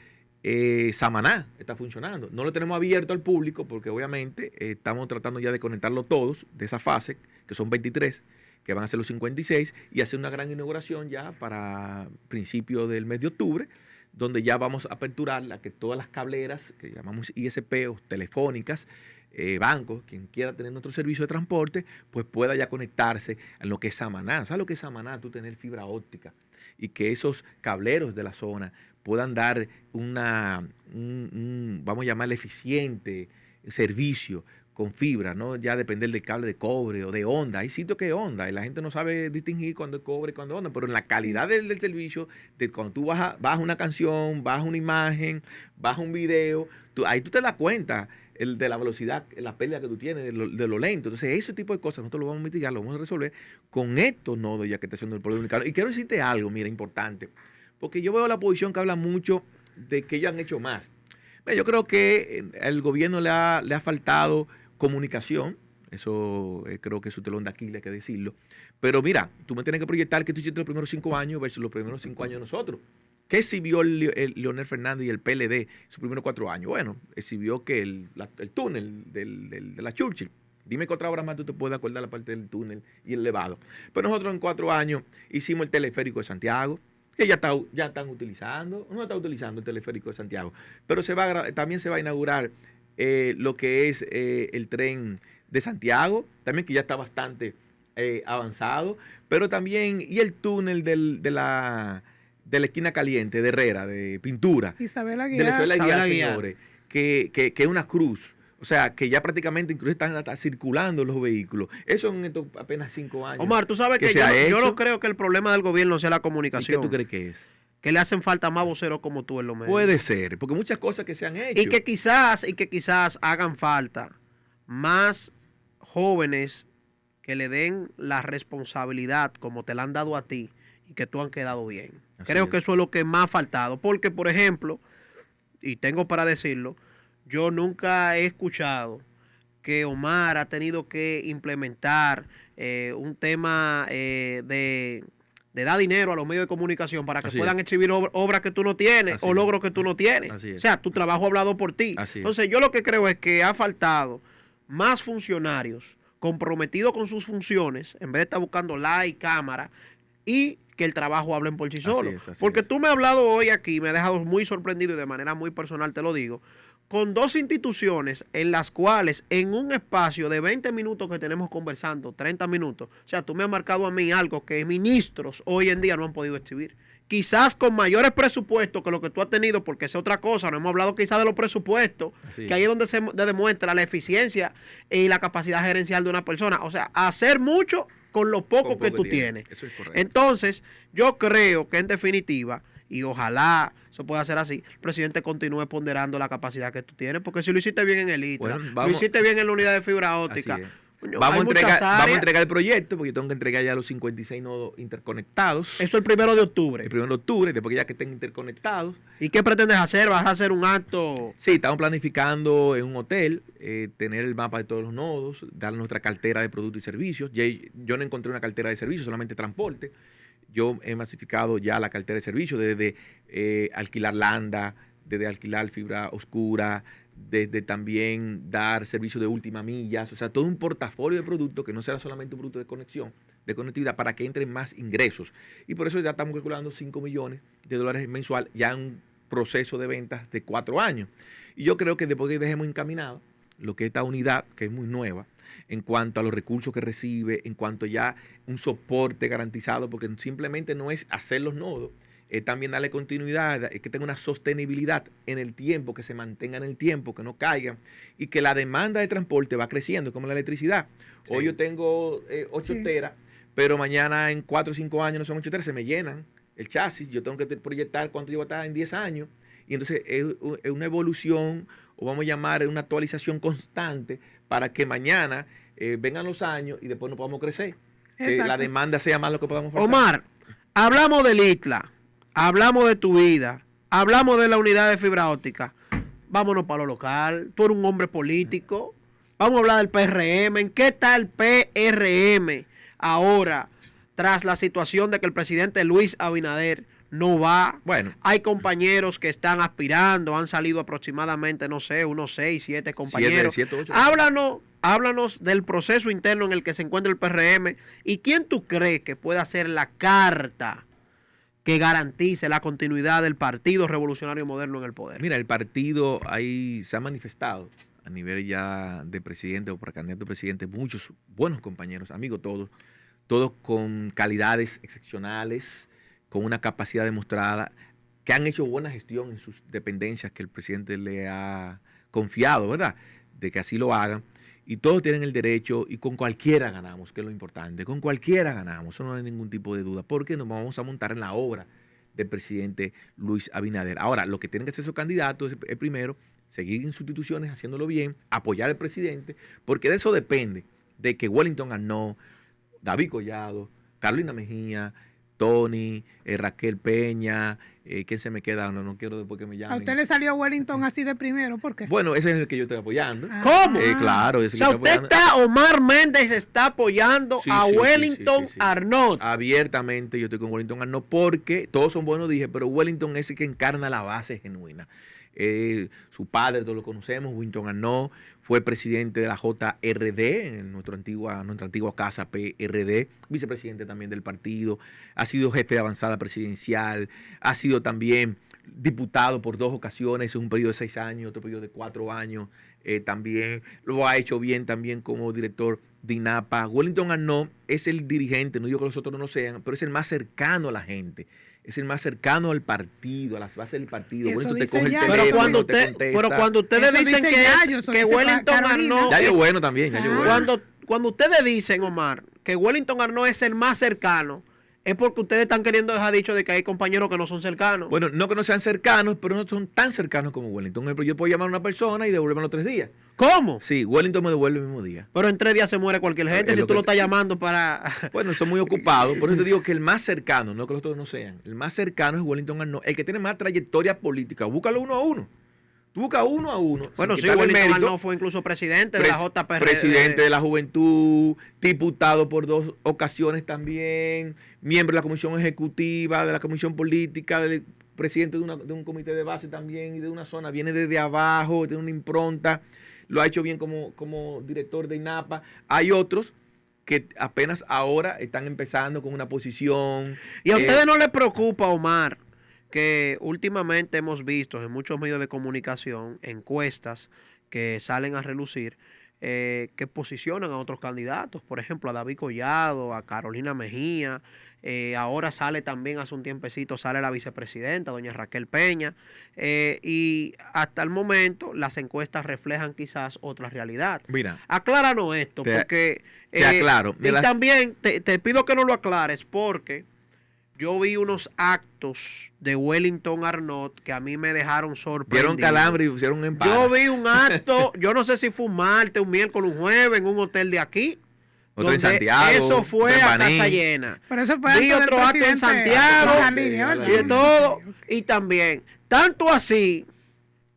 Samaná está funcionando. No lo tenemos abierto al público porque obviamente estamos tratando ya de conectarlo todos de esa fase, que son 23, que van a ser los 56, y hacer una gran inauguración ya para principios del mes de octubre, donde ya vamos a aperturar la que todas las cableras, que llamamos ISP o telefónicas, bancos, quien quiera tener nuestro servicio de transporte, pues pueda ya conectarse a lo que es Samaná. ¿Sabes lo que es Samaná? Tú tener fibra óptica y que esos cableros de la zona puedan dar vamos a llamarle eficiente servicio con fibra, no ya depender del cable de cobre o de onda. Hay sitios que es onda y la gente no sabe distinguir cuando es cobre y cuando es onda, pero en la calidad del servicio, de cuando tú bajas una canción, bajas una imagen, bajas un video, ahí tú te das cuenta de la velocidad, la pérdida que tú tienes, de lo lento. Entonces, ese tipo de cosas nosotros lo vamos a mitigar, lo vamos a resolver con estos nodos ya que está haciendo el pueblo dominicano. Y quiero decirte algo, mira, importante, porque yo veo la oposición que habla mucho de que ellos han hecho más. Yo creo que al gobierno le ha faltado comunicación, eso creo que es su telón de Aquiles, hay que decirlo. Pero mira, tú me tienes que proyectar que tú hiciste los primeros 5 años versus los primeros 5 años de nosotros. ¿Qué exhibió el Leonel Fernández y el PLD sus primeros 4 años? Bueno, exhibió que el túnel de la Churchill. Dime qué otra obra más tú te puedes acordar la parte del túnel y el elevado. Pero nosotros en 4 años hicimos el teleférico de Santiago, que ya están utilizando, no está utilizando el teleférico de Santiago, pero también se va a inaugurar lo que es el tren de Santiago, también que ya está bastante avanzado, pero también, y el túnel de la esquina caliente, de Herrera, de Pintura, Isabel de la Aguilar. Isabel Isabel Aguilar, Aguilar. señores, que es una cruz. O sea, que ya prácticamente incluso están hasta circulando los vehículos. Eso en estos apenas 5 años. Omar, tú sabes que se ha yo no hecho. creo que el problema del gobierno sea la ¿Y qué comunicación. tú crees que es? Que le hacen falta más voceros como tú en los medios. Puede ser, porque muchas cosas que se han hecho. Y que quizás hagan falta más jóvenes que le den la responsabilidad como te la han dado a ti y que tú han quedado bien. Así Creo es. que eso es lo que más ha faltado. Porque, por ejemplo, y tengo para decirlo, yo nunca he escuchado que Omar ha tenido que implementar un tema de dar dinero a los medios de comunicación para que Así puedan es. exhibir obras que tú no tienes Así o es. logros que tú no tienes. Así es. O sea, tu trabajo ha hablado por ti. Así es. Entonces, yo lo que creo es que ha faltado más funcionarios comprometidos con sus funciones, en vez de estar buscando like, cámara, y que el trabajo hablen por sí solo. Así Porque es. tú me has hablado hoy aquí, me has dejado muy sorprendido y de manera muy personal te lo digo, con dos instituciones en las cuales en un espacio de 20 minutos que tenemos conversando, 30 minutos, o sea, tú me has marcado a mí algo que ministros hoy en día no han podido exhibir. Quizás con mayores presupuestos que lo que tú has tenido, porque es otra cosa, no hemos hablado quizás de los presupuestos, Así que ahí es donde se demuestra la eficiencia y la capacidad gerencial de una persona. O sea, hacer mucho con lo poco Con que poco tú tiene. tienes. Eso es correcto. Entonces, yo creo que en definitiva, y ojalá eso pueda ser así, el presidente continúe ponderando la capacidad que tú tienes, porque si lo hiciste bien en el ITRA, Bueno, lo vamos- hiciste bien en la unidad de fibra óptica. Así es. Coño, Vamos hay a muchas áreas. entregar el proyecto, porque yo tengo que entregar ya los 56 nodos interconectados. Eso el 1 de octubre. El 1 de octubre, después que ya que estén interconectados. ¿Y qué pretendes hacer? ¿Vas a hacer un acto? Sí, estamos planificando en un hotel tener el mapa de todos los nodos, dar nuestra cartera de productos y servicios. Yo no encontré una cartera de servicios, solamente transporte. Yo he masificado ya la cartera de servicios desde alquilar landa, desde alquilar fibra oscura, desde también dar servicios de última millas, o sea, todo un portafolio de productos que no será solamente un producto de conexión, de conectividad, para que entren más ingresos. Y por eso ya estamos calculando $5 millones mensual, ya en un proceso de ventas de 4 años. Y yo creo que después que dejemos encaminado lo que es esta unidad, que es muy nueva, en cuanto a los recursos que recibe, en cuanto ya un soporte garantizado, porque simplemente no es hacer los nodos, es también darle continuidad, es que tenga una sostenibilidad en el tiempo, que se mantenga en el tiempo, que no caigan, y que la demanda de transporte va creciendo, como la electricidad. Sí. Hoy yo tengo 8 Sí. teras, pero mañana en 4 o 5 años no son 8 teras, se me llenan el chasis, yo tengo que proyectar cuánto yo voy a estar en 10 años, y entonces es una evolución, o vamos a llamar una actualización constante, para que mañana vengan los años y después no podamos crecer. Que la Exacto. demanda sea más lo que podamos faltar. Omar, hablamos del ITLA, hablamos de tu vida, hablamos de la unidad de fibra óptica. Vámonos para lo local. Tú eres un hombre político. Vamos a hablar del PRM. ¿En qué está el PRM ahora, tras la situación de que el presidente Luis Abinader no va? Bueno, Hay compañeros que están aspirando, han salido aproximadamente, no sé, unos 6, 7 compañeros. 7, 8. Háblanos del proceso interno en el que se encuentra el PRM y quién tú crees que pueda ser la carta que garantice la continuidad del Partido Revolucionario Moderno en el poder. Mira, el partido ahí se ha manifestado a nivel ya de presidente o para candidato a presidente, muchos buenos compañeros, amigos todos con calidades excepcionales, con una capacidad demostrada, que han hecho buena gestión en sus dependencias que el presidente le ha confiado, ¿verdad? De que así lo hagan. Y todos tienen el derecho y con cualquiera ganamos, que es lo importante. Con cualquiera ganamos, eso no hay ningún tipo de duda, porque nos vamos a montar en la obra del presidente Luis Abinader. Ahora, lo que tienen que hacer esos candidatos es primero seguir en sus instituciones haciéndolo bien, apoyar al presidente, porque de eso depende, de que Wellington Arnaud, David Collado, Carolina Mejía, Tony, Raquel Peña, ¿quién se me queda? No quiero después que me llamen. ¿A usted le salió Wellington así de primero? ¿Por qué? Bueno, ese es el que yo estoy apoyando. Ah. ¿Cómo? Claro, ese O sea, que usted estoy apoyando. Omar Méndez está apoyando Sí, a sí, sí, Wellington sí. Arnaud. Abiertamente yo estoy con Wellington Arnaud porque todos son buenos, dije, pero Wellington es el que encarna la base genuina. Su padre, todos lo conocemos, Wellington Arnaud, fue presidente de la JRD, en nuestra antigua casa PRD, vicepresidente también del partido, ha sido jefe de avanzada presidencial, ha sido también diputado por 2 ocasiones, un periodo de 6 años, otro periodo de 4 años, también lo ha hecho bien también como director de INAPA. Wellington Arnaud es el dirigente, no digo que los otros no lo sean, pero es el más cercano a la gente. Es el más cercano al partido, a las bases del partido. Eso Wellington te dice coge el ya. teléfono, Pero cuando ustedes Eso dicen dice que, Yayo, es, eso que dice Wellington Carolina. Arnaud Ya yo es- bueno también, ya yo Ah. bueno. cuando ustedes dicen, Omar, que Wellington Arnaud es el más cercano, es porque ustedes están queriendo dejar dicho de que hay compañeros que no son cercanos. Bueno, no que no sean cercanos, pero no son tan cercanos como Wellington. Por ejemplo, yo puedo llamar a una persona y devolverme los 3 días. ¿Cómo? Sí, Wellington me devuelve el mismo día. Pero en 3 días se muere cualquier gente Es si lo tú que- lo estás llamando para... Bueno, son muy ocupados. Por eso te digo que el más cercano, no que los otros no sean. El más cercano es Wellington Arnaud, el que tiene más trayectoria política. Búscalo uno a uno. Tú buscas uno a uno. Bueno, sin sí, quitarle Wellington mérito. Arnaud fue incluso presidente de la JPRD. Presidente de la Juventud, diputado por 2 ocasiones también, miembro de la Comisión Ejecutiva, de la Comisión Política, presidente de un comité de base también y de una zona. Viene desde abajo, tiene una impronta, lo ha hecho bien como director de INAPA. Hay otros que apenas ahora están empezando con una posición. ¿Y a ustedes no les preocupa, Omar, que últimamente hemos visto en muchos medios de comunicación encuestas que salen a relucir que posicionan a otros candidatos? Por ejemplo, a David Collado, a Carolina Mejía, ahora sale también, hace un tiempecito, sale la vicepresidenta, doña Raquel Peña, y hasta el momento las encuestas reflejan quizás otra realidad. Mira, acláranos esto, porque... te aclaro. Y también te pido que no lo aclares, porque yo vi unos actos de Wellington Arnaud que a mí me dejaron sorprendido. Dieron calambre y pusieron un empate. Yo vi un acto, yo no sé si fue un martes, un miércoles, un jueves, en un hotel de aquí. Otro en Santiago. Eso fue a Baní. casa llena. Pero eso fue Vi otro acto en Santiago y de todo. Y también, tanto así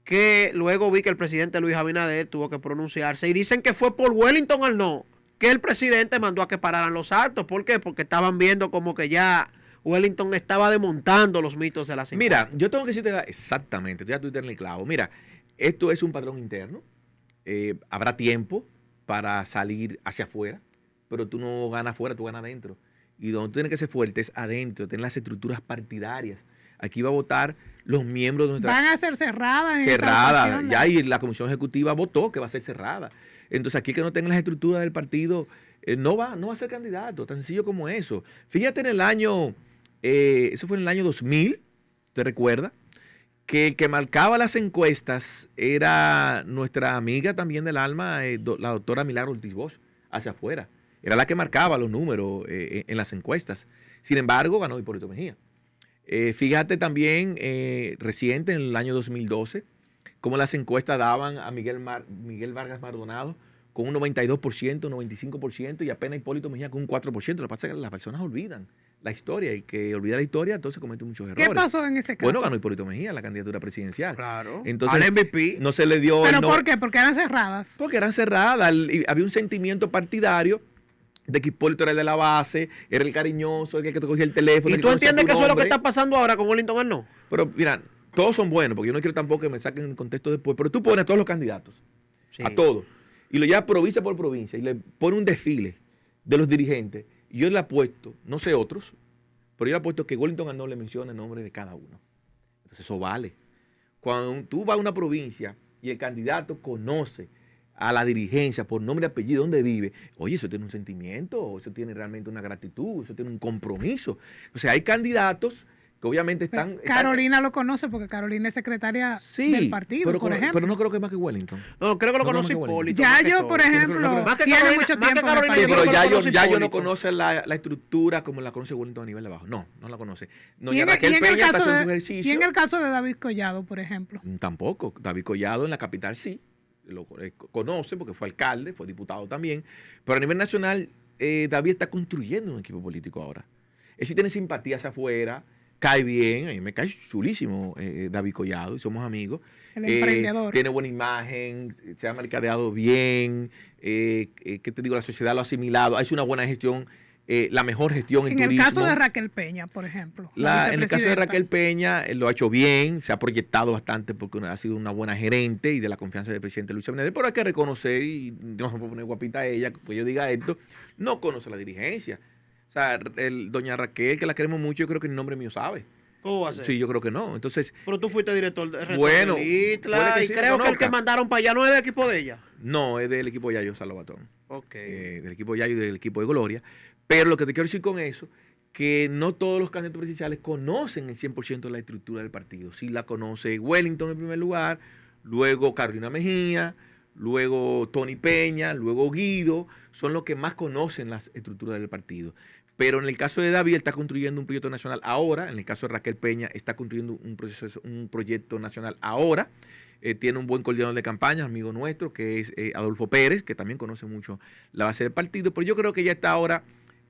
que luego vi que el presidente Luis Abinader tuvo que pronunciarse y dicen que fue por Wellington Arnaud que el presidente mandó a que pararan los actos. ¿Por qué? Porque estaban viendo como que ya Wellington estaba desmontando los mitos de las encuestas. Mira, yo tengo que decirte exactamente, ya tú en el clavo. Mira, esto es un patrón interno. Habrá tiempo para salir hacia afuera, pero tú no ganas afuera, tú ganas adentro. Y donde tú tienes que ser fuerte es adentro, tener las estructuras partidarias. Aquí va a votar los miembros de nuestra... Van a ser cerradas. Cerradas, ya, y la Comisión Ejecutiva votó que va a ser cerrada. Entonces aquí el que no tenga las estructuras del partido no va a ser candidato, tan sencillo como eso. Fíjate en el año, eso fue en el año 2000, ¿te recuerdas? Que el que marcaba las encuestas era nuestra amiga también del alma, la doctora Milagro Ortiz Bosch, hacia afuera. Era la que marcaba los números en las encuestas. Sin embargo, ganó Hipólito Mejía. Fíjate también, reciente, en el año 2012, cómo las encuestas daban a Miguel Vargas Maldonado con un 92%, 95%, y apenas Hipólito Mejía con un 4%. Lo que pasa es que las personas olvidan la historia. El que olvida la historia, entonces comete muchos errores. ¿Qué pasó en ese caso? Bueno, ganó Hipólito Mejía en la candidatura presidencial. Claro. Entonces, al MVP. no se le dio... ¿Pero por qué? Porque eran cerradas. Porque eran cerradas. Había un sentimiento partidario de que Hipólito era el de la base, era el cariñoso, el que te cogía el teléfono. ¿Y tú entiendes que eso es lo que está pasando ahora con Wellington Arnaud? Pero mira, todos son buenos, porque yo no quiero tampoco que me saquen en contexto después, pero tú pones a todos los candidatos, sí, a todos, y lo llevas provincia por provincia, y le pones un desfile de los dirigentes, y yo le apuesto, no sé otros, pero yo le apuesto que Wellington Arnaud le menciona el nombre de cada uno. Entonces eso vale. Cuando tú vas a una provincia y el candidato conoce a la dirigencia por nombre y apellido, dónde vive, oye, eso tiene un sentimiento, eso tiene realmente una gratitud, eso tiene un compromiso. O sea, hay candidatos que obviamente están... Carolina lo conoce porque Carolina es secretaria del partido, por ejemplo. Pero no creo que más que Wellington. No, creo que lo conoce Hipólito. Yayo, por ejemplo, tiene mucho tiempo en el partido. Sí, pero Yayo no conoce la estructura como la conoce Wellington a nivel de abajo. No la conoce. ¿Y en el caso de David Collado, por ejemplo? Tampoco. David Collado en la capital sí. Lo conoce porque fue alcalde, fue diputado también, pero a nivel nacional David está construyendo un equipo político ahora. Él sí tiene simpatía hacia afuera, cae bien, a mí me cae chulísimo David Collado y somos amigos. El emprendedor. Tiene buena imagen, se ha mercadeado bien, ¿qué te digo? La sociedad lo ha asimilado, ha hecho una buena gestión, la mejor gestión en turismo. En el caso de Raquel Peña, por ejemplo. En el caso de Raquel Peña, lo ha hecho bien, se ha proyectado bastante porque ha sido una buena gerente y de la confianza del presidente Luis Abinader, pero hay que reconocer, y no se puede poner guapita a ella, pues yo diga esto, no conoce la dirigencia. O sea, doña Raquel, que la queremos mucho, yo creo que el nombre mío sabe. ¿Cómo va a ser? Sí, yo creo que no. Entonces, pero tú fuiste director de bueno, Itla, y creo que el que mandaron para allá no es del equipo de ella. No, es del equipo de Yayo Salobatón. Ok. Del equipo de Yayo y del equipo de Gloria. Pero lo que te quiero decir con eso, que no todos los candidatos presidenciales conocen el 100% de la estructura del partido. Sí la conoce Wellington en primer lugar, luego Carolina Mejía, luego Tony Peña, luego Guido, son los que más conocen las estructuras del partido. Pero en el caso de David, él está construyendo un proyecto nacional ahora. En el caso de Raquel Peña, está construyendo un proyecto nacional ahora. Tiene un buen coordinador de campaña, amigo nuestro, que es Adolfo Pérez, que también conoce mucho la base del partido. Pero yo creo que ya está ahora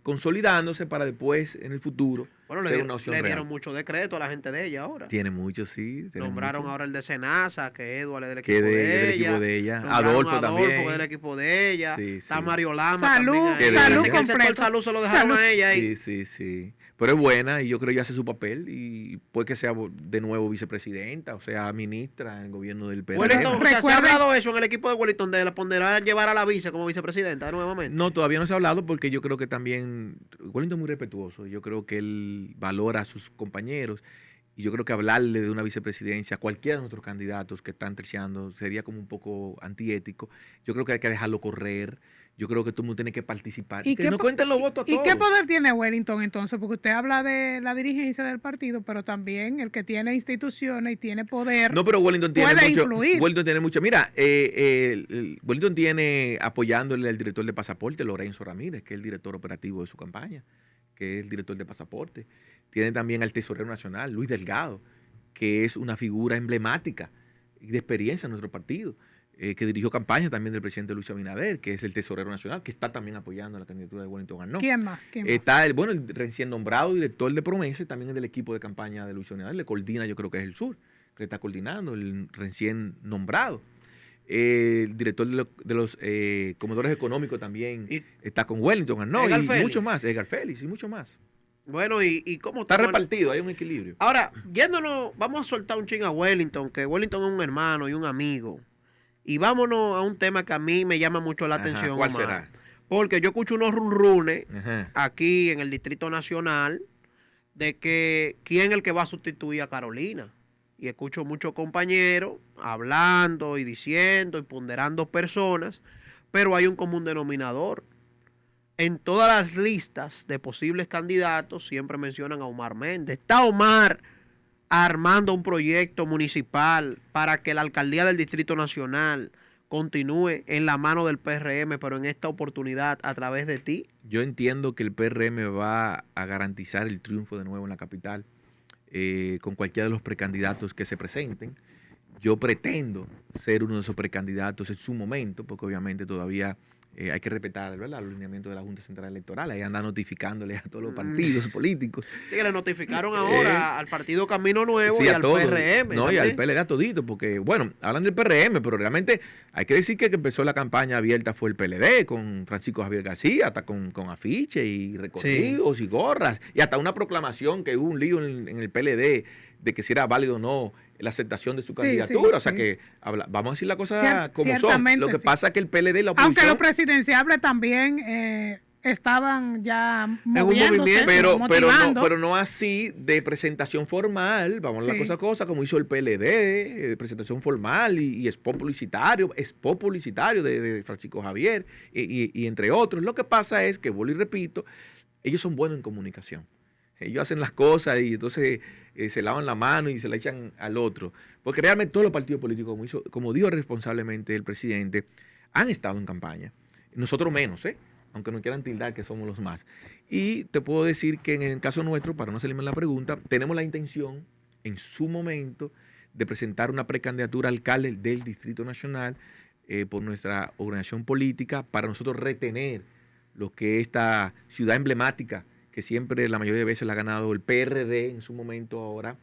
consolidándose para después, en el futuro, Bueno, ser una opción le real. dieron mucho decreto a la gente de ella ahora. Tiene mucho, sí. Nombraron mucho. ahora el de Senasa, que Edward es del equipo Que de del ella. equipo de ella. Nombraron Adolfo a también. que es del equipo de ella. Sí, Está sí. Mario Lama Salud, también ahí. salud Parece que el sector completo. salud se lo dejaron Salud. a ella ahí. Sí. Pero es buena y yo creo que ella hace su papel y puede que sea de nuevo vicepresidenta o sea ministra en el gobierno del PRM. Wellington, o sea, ¿se ha Recuerden- hablado eso en el equipo de Wellington de la ponderar llevar a la vice como vicepresidenta nuevamente? No, todavía no se ha hablado porque yo creo que también Wellington es muy respetuoso. Yo creo que él valora a sus compañeros y yo creo que hablarle de una vicepresidencia a cualquiera de nuestros candidatos que están terciando sería como un poco antiético. Yo creo que hay que dejarlo correr. Yo creo que todo el mundo tiene que participar. ¿Y Que qué no po- cuenten los votos a ¿Y todos. qué poder tiene Wellington entonces? Porque usted habla de la dirigencia del partido, pero también el que tiene instituciones y tiene poder. No, pero Wellington tiene puede mucho. influir. Wellington tiene mucho. Mira, Wellington tiene apoyándole al director de pasaporte, Lorenzo Ramírez, que es el director operativo de su campaña, que es el director de pasaporte. Tiene también al tesorero nacional, Luis Delgado, que es una figura emblemática y de experiencia en nuestro partido, que dirigió campaña también del presidente Luis Abinader, que es el tesorero nacional, que está también apoyando la candidatura de Wellington Arnó. ¿Quién más? ¿Quién más? Está el recién nombrado director de Promesa, también es del equipo de campaña de Luis Abinader, le coordina, yo creo que es el sur, que le está coordinando, el recién nombrado. El director de los comedores económicos también está con Wellington Arnó, Edgar y Félix. mucho más, Edgar Félix y mucho más. Bueno, ¿y cómo Está estamos? repartido, hay un equilibrio. Ahora, yéndonos, vamos a soltar un ching a Wellington, que Wellington es un hermano y un amigo. Y vámonos a un tema que a mí me llama mucho la Ajá, atención, ¿cuál Omar. será? Porque yo escucho unos runrunes Ajá. aquí en el Distrito Nacional de que quién es el que va a sustituir a Carolina. Y escucho muchos compañeros hablando y diciendo y ponderando personas, pero hay un común denominador. En todas las listas de posibles candidatos siempre mencionan a Omar Méndez. Está Omar armando un proyecto municipal para que la alcaldía del Distrito Nacional continúe en la mano del PRM, pero en esta oportunidad a través de ti. Yo entiendo que el PRM va a garantizar el triunfo de nuevo en la capital con cualquiera de los precandidatos que se presenten. Yo pretendo ser uno de esos precandidatos en su momento, porque obviamente todavía hay que respetar, ¿verdad?, el alineamiento de la Junta Central Electoral. Ahí anda notificándole a todos los partidos políticos. Sí, que le notificaron ahora al Partido Camino Nuevo Sí, y a al todos. PRM. No, y también. al PLD a todito, porque, bueno, hablan del PRM, pero realmente hay que decir que el que empezó la campaña abierta fue el PLD, con Francisco Javier García, hasta con afiches y recorridos y gorras, y hasta una proclamación que hubo un lío en el PLD de que si era válido o no la aceptación de su Sí, candidatura. sí, o sea sí. que vamos a decir las cosas como son. Ciertamente, Lo que sí. pasa es que el PLD y la Aunque oposición... los presidenciables también estaban ya un moviéndose, movimiento. motivando. pero no así de presentación formal, vamos a la Sí. cosa, como hizo el PLD, de presentación formal y spot publicitario de Francisco Javier y entre otros. Lo que pasa es que, vuelvo y repito, ellos son buenos en comunicación. Ellos hacen las cosas y entonces se lavan la mano y se la echan al otro. Porque realmente todos los partidos políticos, como dijo responsablemente el presidente, han estado en campaña. Nosotros menos, aunque nos quieran tildar que somos los más. Y te puedo decir que en el caso nuestro, para no salirme en la pregunta, tenemos la intención en su momento de presentar una precandidatura a alcalde del Distrito Nacional por nuestra organización política para nosotros retener lo que esta ciudad emblemática que siempre la mayoría de veces la ha ganado el PRD en su momento ahora,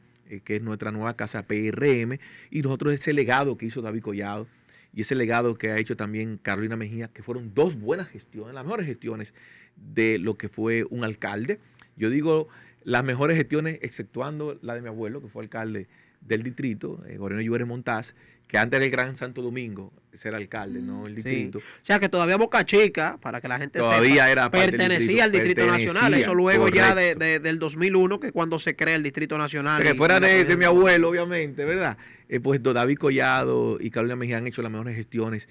que es nuestra nueva casa PRM, y nosotros ese legado que hizo David Collado y ese legado que ha hecho también Carolina Mejía, que fueron dos buenas gestiones, las mejores gestiones de lo que fue un alcalde. Yo digo las mejores gestiones, exceptuando la de mi abuelo, que fue alcalde del distrito, Goreno Lluvere Montaz, que antes era el Gran Santo Domingo, ese era alcalde, no el distrito. Sí. O sea que todavía Boca Chica, para que la gente Todavía sepa, era parte del pertenecía al Distrito Nacional. Eso luego ya del 2001, que es cuando se crea el Distrito Nacional. Que fuera de mi abuelo, obviamente, ¿verdad? Pues David Collado y Carolina Mejía han hecho las mejores gestiones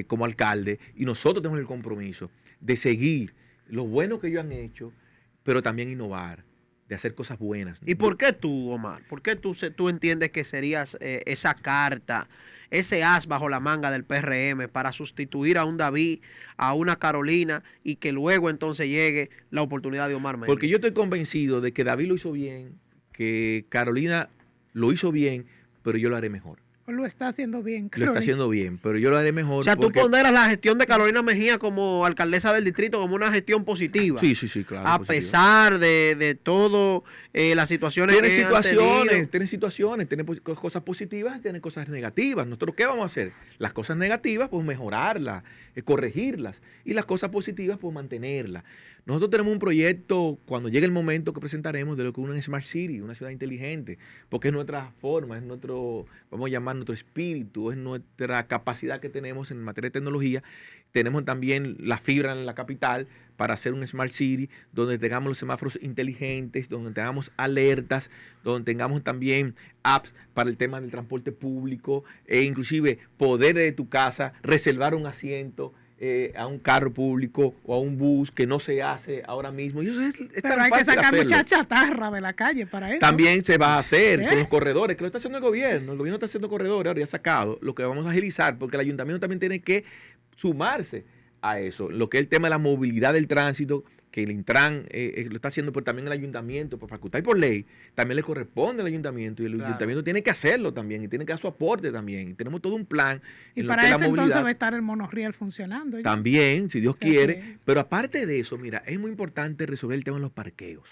como alcalde y nosotros tenemos el compromiso de seguir lo bueno que ellos han hecho, pero también innovar, de hacer cosas buenas. ¿Y por qué tú, Omar? ¿Por qué tú entiendes que serías esa carta, ese as bajo la manga del PRM para sustituir a un David, a una Carolina y que luego entonces llegue la oportunidad de Omar Méndez? Porque yo estoy convencido de que David lo hizo bien, que Carolina lo hizo bien, pero yo lo haré mejor. Lo está haciendo bien, lo está Carolina. haciendo bien, pero yo lo haré mejor. O sea, tú ponderas la gestión de Carolina Mejía como alcaldesa del distrito como una gestión positiva. Sí, sí, sí, claro. A positiva. pesar de todo las situaciones Tiene que han tenido. situaciones, tiene cosas positivas, tiene cosas negativas. ¿Nosotros qué vamos a hacer? Las cosas negativas, pues mejorarlas, corregirlas. Y las cosas positivas, pues mantenerlas. Nosotros tenemos un proyecto, cuando llegue el momento que presentaremos, de lo que es una Smart City, una ciudad inteligente, porque es nuestra forma, es nuestro, vamos a llamar nuestro espíritu, es nuestra capacidad que tenemos en materia de tecnología. Tenemos también la fibra en la capital para hacer un Smart City, donde tengamos los semáforos inteligentes, donde tengamos alertas, donde tengamos también apps para el tema del transporte público, e inclusive poder de tu casa reservar un asiento a un carro público o a un bus, que no se hace ahora mismo. Y eso es Pero tan hay que fácil sacar hacerlo. mucha chatarra de la calle para eso. También se va a hacer ¿Eh? con los corredores, que lo está haciendo el gobierno. El gobierno está haciendo corredores, ahora ya ha sacado, lo que vamos a agilizar, porque el ayuntamiento también tiene que sumarse a eso. Lo que es el tema de la movilidad del tránsito, que el Intran lo está haciendo, pero también el ayuntamiento, por facultad y por ley, también le corresponde al ayuntamiento, y el ayuntamiento tiene que hacerlo también, y tiene que dar su aporte también. Y tenemos todo un plan Y en lo para que es eso la entonces movilidad. va a estar el monorriel funcionando. ¿ya? También, si Dios O sea quiere. que- Pero aparte de eso, mira, es muy importante resolver el tema de los parqueos.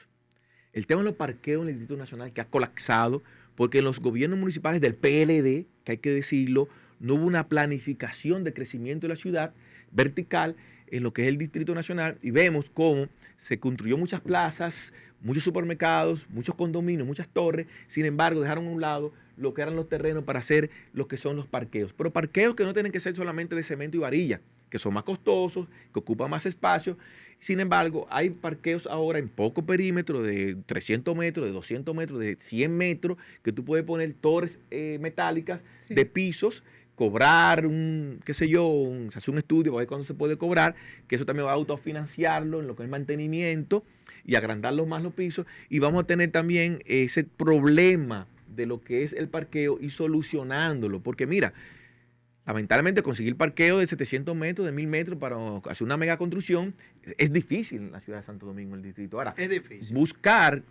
El tema de los parqueos en el Distrito Nacional, que ha colapsado, porque en los gobiernos municipales del PLD, que hay que decirlo, no hubo una planificación de crecimiento de la ciudad vertical en lo que es el Distrito Nacional, y vemos cómo se construyó muchas plazas, muchos supermercados, muchos condominios, muchas torres. Sin embargo, dejaron a un lado lo que eran los terrenos para hacer lo que son los parqueos. Pero parqueos que no tienen que ser solamente de cemento y varilla, que son más costosos, que ocupan más espacio. Sin embargo, hay parqueos ahora en poco perímetro, de 300 metros, de 200 metros, de 100 metros, que tú puedes poner torres metálicas Sí. de pisos, cobrar qué sé yo, se hace un estudio para ver cuándo se puede cobrar, que eso también va a autofinanciarlo en lo que es mantenimiento y agrandarlo más los pisos. Y vamos a tener también ese problema de lo que es el parqueo y solucionándolo. Porque mira, lamentablemente conseguir parqueo de 700 metros, de 1000 metros para hacer una mega construcción es difícil en la ciudad de Santo Domingo, en el distrito. Ahora, Es difícil. buscar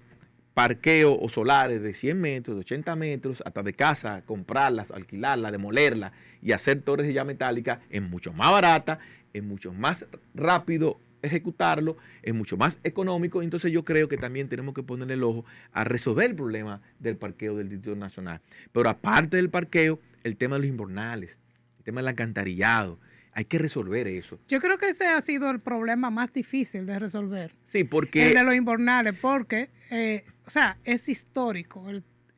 parqueo o solares de 100 metros, de 80 metros, hasta de casa, comprarlas, alquilarlas, demolerlas y hacer torres ya metálicas es mucho más barata, es mucho más rápido ejecutarlo, es mucho más económico. Entonces yo creo que también tenemos que ponerle el ojo a resolver el problema del parqueo del Distrito Nacional. Pero aparte del parqueo, el tema de los invernales, el tema del alcantarillado, hay que resolver eso. Yo creo que ese ha sido el problema más difícil de resolver. Sí, porque... El de los invernales, porque, o sea, es histórico.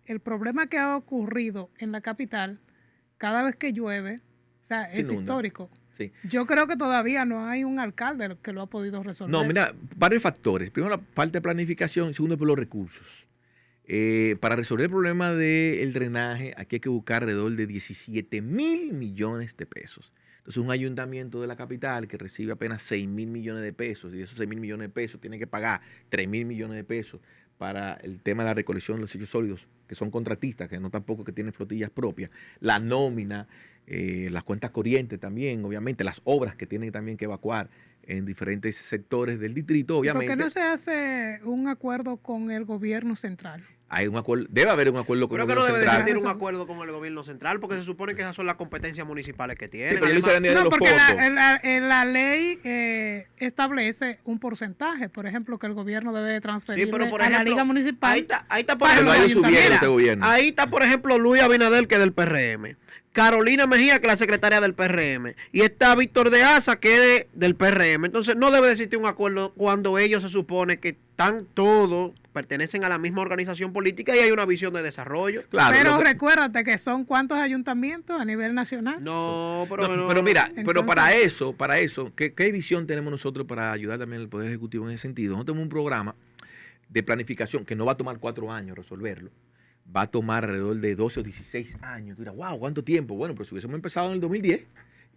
El problema que ha ocurrido en la capital, cada vez que llueve, o sea, Se es inunda. histórico. Sí. Yo creo que todavía no hay un alcalde que lo ha podido resolver. No, mira, varios factores. Primero, la falta de planificación. Segundo, por los recursos. Para resolver el problema del drenaje, aquí hay que buscar alrededor de 17.000 millones de pesos. Entonces, un ayuntamiento de la capital que recibe apenas 6.000 millones de pesos, y de esos 6.000 millones de pesos tiene que pagar 3.000 millones de pesos para el tema de la recolección de los desechos sólidos, que son contratistas, que no tampoco que tienen flotillas propias, la nómina, las cuentas corrientes también, obviamente, las obras que tienen también que evacuar en diferentes sectores del distrito, ¿Y obviamente. ¿Por qué no se hace un acuerdo con el gobierno central? Hay un acuerdo, debe haber un acuerdo con Creo el que no gobierno debe de central. existir un acuerdo con el gobierno central, porque se supone que esas son las competencias municipales que tienen. Sí, pero yo Además, hice la No, los porque fondos. la ley establece un porcentaje, por ejemplo, que el gobierno debe transferir pero por a la ejemplo, liga municipal. ahí está por para Pero los ha ido ayuntamientos. subiendo Mira, este gobierno. ahí está, por ejemplo, Luis Abinader, que es del PRM. Carolina Mejía, que es la secretaria del PRM. Y está Víctor de Asa, que es del PRM. Entonces, no debe de existir un acuerdo cuando ellos se supone que están todos, pertenecen a la misma organización política y hay una visión de desarrollo. Claro, Pero lo que- recuérdate que son cuántos ayuntamientos a nivel nacional. No, pero, No, no. pero mira, pero Entonces- para eso, ¿qué visión tenemos nosotros para ayudar también al Poder Ejecutivo en ese sentido? Nosotros tenemos un programa de planificación que no va a tomar 4 años resolverlo, va a tomar alrededor de 12 o 16 años. Tú dirás, wow, ¿cuánto tiempo? Bueno, pero si hubiésemos empezado en el 2010,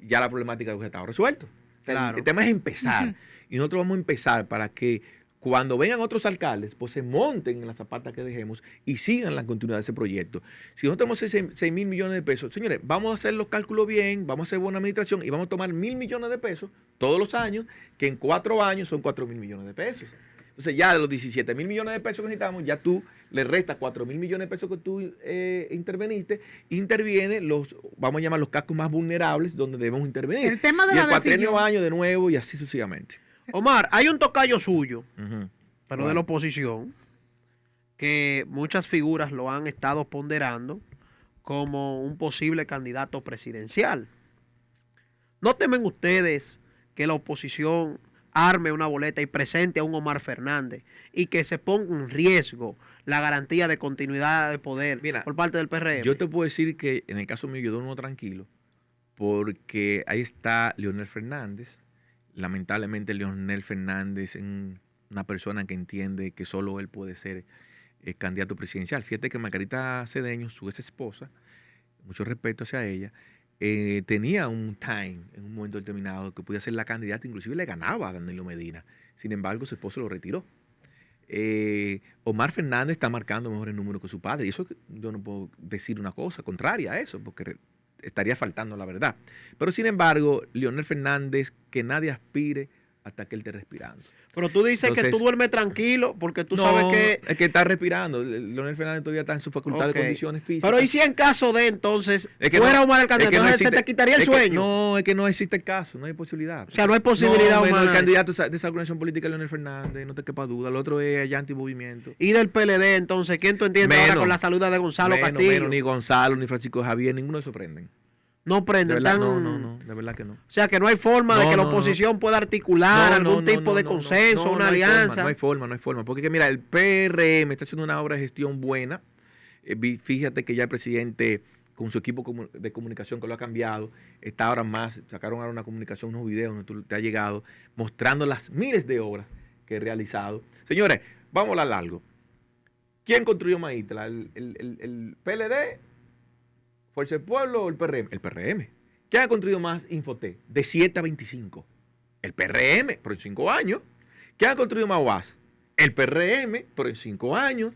ya la problemática hubiese estado resuelta. O sea, Claro. El tema es empezar. Y nosotros vamos a empezar para que cuando vengan otros alcaldes, pues se monten en las zapatas que dejemos y sigan la continuidad de ese proyecto. Si nosotros tenemos 6.000 millones de pesos, señores, vamos a hacer los cálculos bien, vamos a hacer buena administración y vamos a tomar 1.000 millones de pesos todos los años, que en 4 años son 4.000 millones de pesos. Entonces ya de los 17.000 millones de pesos que necesitamos, ya tú le resta 4.000 millones de pesos que tú interveniste, interviene los, vamos a llamar los cascos más vulnerables donde debemos intervenir. El tema de y la el cuatrenio definición. año de nuevo y así sucesivamente. Omar, hay un tocayo suyo, pero Bueno. de la oposición, que muchas figuras lo han estado ponderando como un posible candidato presidencial. ¿No temen ustedes que la oposición arme una boleta y presente a un Omar Fernández y que se ponga en riesgo la garantía de continuidad de poder por parte del PRM? Yo te puedo decir que en el caso mío yo duermo tranquilo porque ahí está Leonel Fernández. Lamentablemente Leonel Fernández es una persona que entiende que solo él puede ser candidato presidencial. Fíjate que Margarita Cedeño, su ex esposa, mucho respeto hacia ella, tenía un time en un momento determinado que podía ser la candidata, inclusive le ganaba a Danilo Medina. Sin embargo, su esposo lo retiró. Omar Fernández está marcando mejores números que su padre. Y eso yo no puedo decir una cosa contraria a eso, porque estaría faltando la verdad. Pero sin embargo, Leonel Fernández, que nadie aspire hasta que él esté respirando. Pero tú dices Entonces, que tú duermes tranquilo porque tú no, sabes que... es que está respirando. Leonel Fernández todavía está en su facultad Ok. de condiciones físicas. Pero ¿y si en caso de entonces Es que fuera no- Omar el es que candidato? no Entonces se existe- te quitaría el es que sueño. no, es que no existe el caso, no hay posibilidad. O sea, no hay posibilidad no, bueno, humana. el candidato de esa organización política es Leonel Fernández, no te quepa duda. El otro es allá antimovimiento. Y del PLD, entonces, ¿quién tú entiendes ahora Menos. con la salud de Gonzalo Castillo? Menos, ni Gonzalo, ni Francisco Javier, ninguno de esos prenden. No De prenden, verdad, están... no, de verdad que no. O sea, que no hay forma de No, que la no, oposición pueda articular algún tipo de consenso, una no hay alianza. forma, no hay forma. Porque que mira, el PRM está haciendo una obra de gestión buena. Fíjate que ya el presidente, con su equipo de comunicación que lo ha cambiado, está ahora más, sacaron ahora una comunicación, unos videos donde tú te ha llegado, mostrando las miles de obras que he realizado. Señores, vamos a hablar algo. ¿Quién construyó Maítra? ¿El PLD? ¿Fuerza del Pueblo o el PRM? El PRM. ¿Quién ha construido más Infotec? De 7 a 25. El PRM, pero en 5 años. ¿Quién ha construido más UAS? El PRM, pero en 5 años.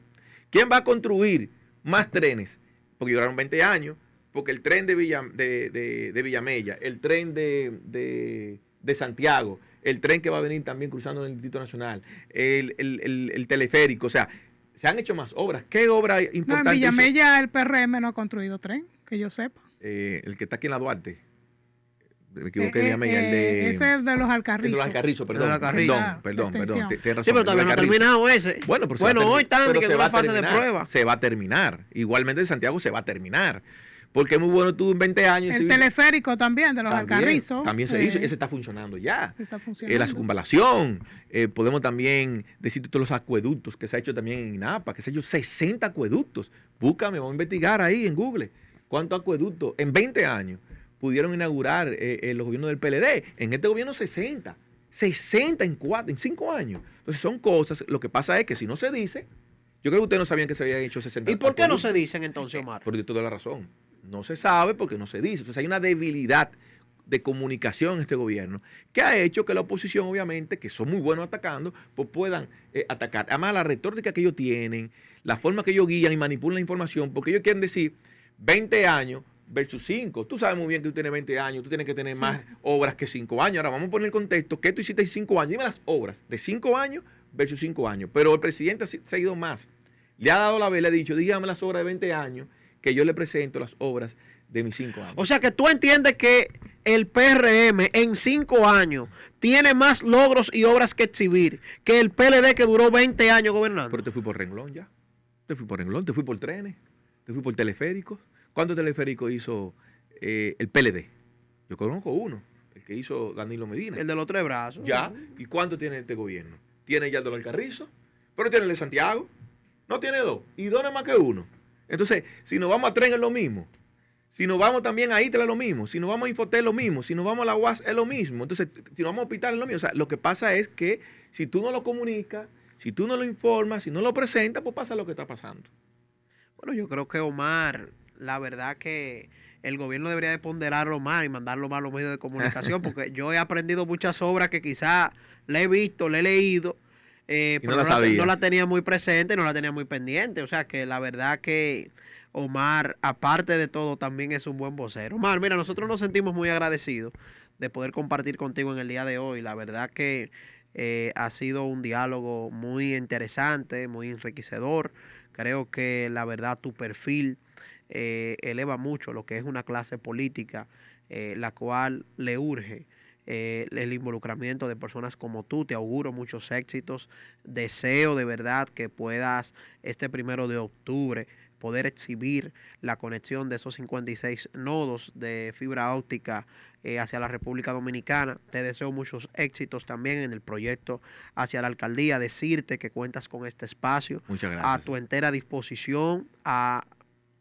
¿Quién va a construir más trenes? Porque duraron 20 años. Porque el tren de Villamella, el tren de Santiago, el tren que va a venir también cruzando en el Distrito Nacional, el teleférico, o sea, se han hecho más obras. ¿Qué obra No, en importante hizo? Villamella el PRM no ha construido tren, que yo sepa. El que está aquí en la Duarte. Me equivoqué, Villamella, el de... Ese es el de los el de Alcarrizos. los Alcarrizos, De perdón, los Alcarrizos. perdón. Extensión. Tienes razón. Sí, pero el de todavía no ha Alcarrizos. terminado ese. Bueno, pero Hoy están pero que se en va una a fase de terminar, prueba. Se va a terminar. Igualmente de Santiago se va a terminar. Porque es muy bueno tú en 20 años... El teleférico también de los Alcarrizos. También se hizo y ese está funcionando ya. Está funcionando. La circunvalación. Podemos también decir todos los acueductos que se ha hecho también en INAPA, que se ha hecho 60 acueductos. Búscame, vamos a investigar ahí en Google. ¿Cuántos acueductos en 20 años pudieron inaugurar los gobiernos del PLD? En este gobierno 60. 60 en 5 años. Entonces son cosas, lo que pasa es que si no se dice, yo creo que ustedes no sabían que se habían hecho 60 ¿Y por qué no acueductos. se dicen entonces, Omar? Por toda la razón. No se sabe porque no se dice. Entonces hay una debilidad de comunicación en este gobierno que ha hecho que la oposición, obviamente, que son muy buenos atacando, pues puedan atacar. Además, la retórica que ellos tienen, la forma que ellos guían y manipulan la información, porque ellos quieren decir 20 años versus 5. Tú sabes muy bien que tú tienes 20 años, tú tienes que tener más obras que 5 años. Ahora vamos a poner el contexto. ¿Qué tú hiciste en 5 años? Dime las obras de 5 años versus 5 años. Pero el presidente se ha ido más. Le ha dado la vela, le ha dicho, dígame las obras de 20 años, que yo le presento las obras de mis 5 años. O sea que tú entiendes que el PRM en 5 años tiene más logros y obras que exhibir que el PLD que duró 20 años gobernando. Pero te fui por renglón ya. Te fui por renglón, te fui por trenes, te fui por teleféricos. ¿Cuántos teleféricos hizo el PLD? Yo conozco uno, el que hizo Danilo Medina. El de los 3 brazos. Ya. ¿Y cuánto tiene este gobierno? Tiene ya el de los Alcarrizos, pero tiene el de Santiago. No tiene 2. Y 2 no es más que 1. Entonces, si nos vamos a tren es lo mismo. Si nos vamos también a ITLA es lo mismo. Si nos vamos a Infotec es lo mismo. Si nos vamos a la UAS es lo mismo. Entonces, si nos vamos a hospital es lo mismo. O sea, lo que pasa es que si tú no lo comunicas, si tú no lo informas, si no lo presentas, pues pasa lo que está pasando. Bueno, yo creo que Omar, la verdad que el gobierno debería de ponderarlo más y mandarlo más a los medios de comunicación, porque yo he aprendido muchas obras que quizá le he visto, le he leído, pero no la tenía muy presente, no la tenía muy pendiente. O sea que la verdad que Omar, aparte de todo, también es un buen vocero. Omar, mira, nosotros nos sentimos muy agradecidos de poder compartir contigo en el día de hoy. La verdad que ha sido un diálogo muy interesante, muy enriquecedor, Creo que la verdad tu perfil eleva mucho lo que es una clase política, la cual le urge el involucramiento de personas como tú. Te auguro muchos éxitos. Deseo de verdad que puedas este 1 de octubre poder exhibir la conexión de esos 56 nodos de fibra óptica hacia la República Dominicana. Te deseo muchos éxitos también en el proyecto hacia la alcaldía. Decirte que cuentas con este espacio. Muchas gracias. A tu entera disposición, a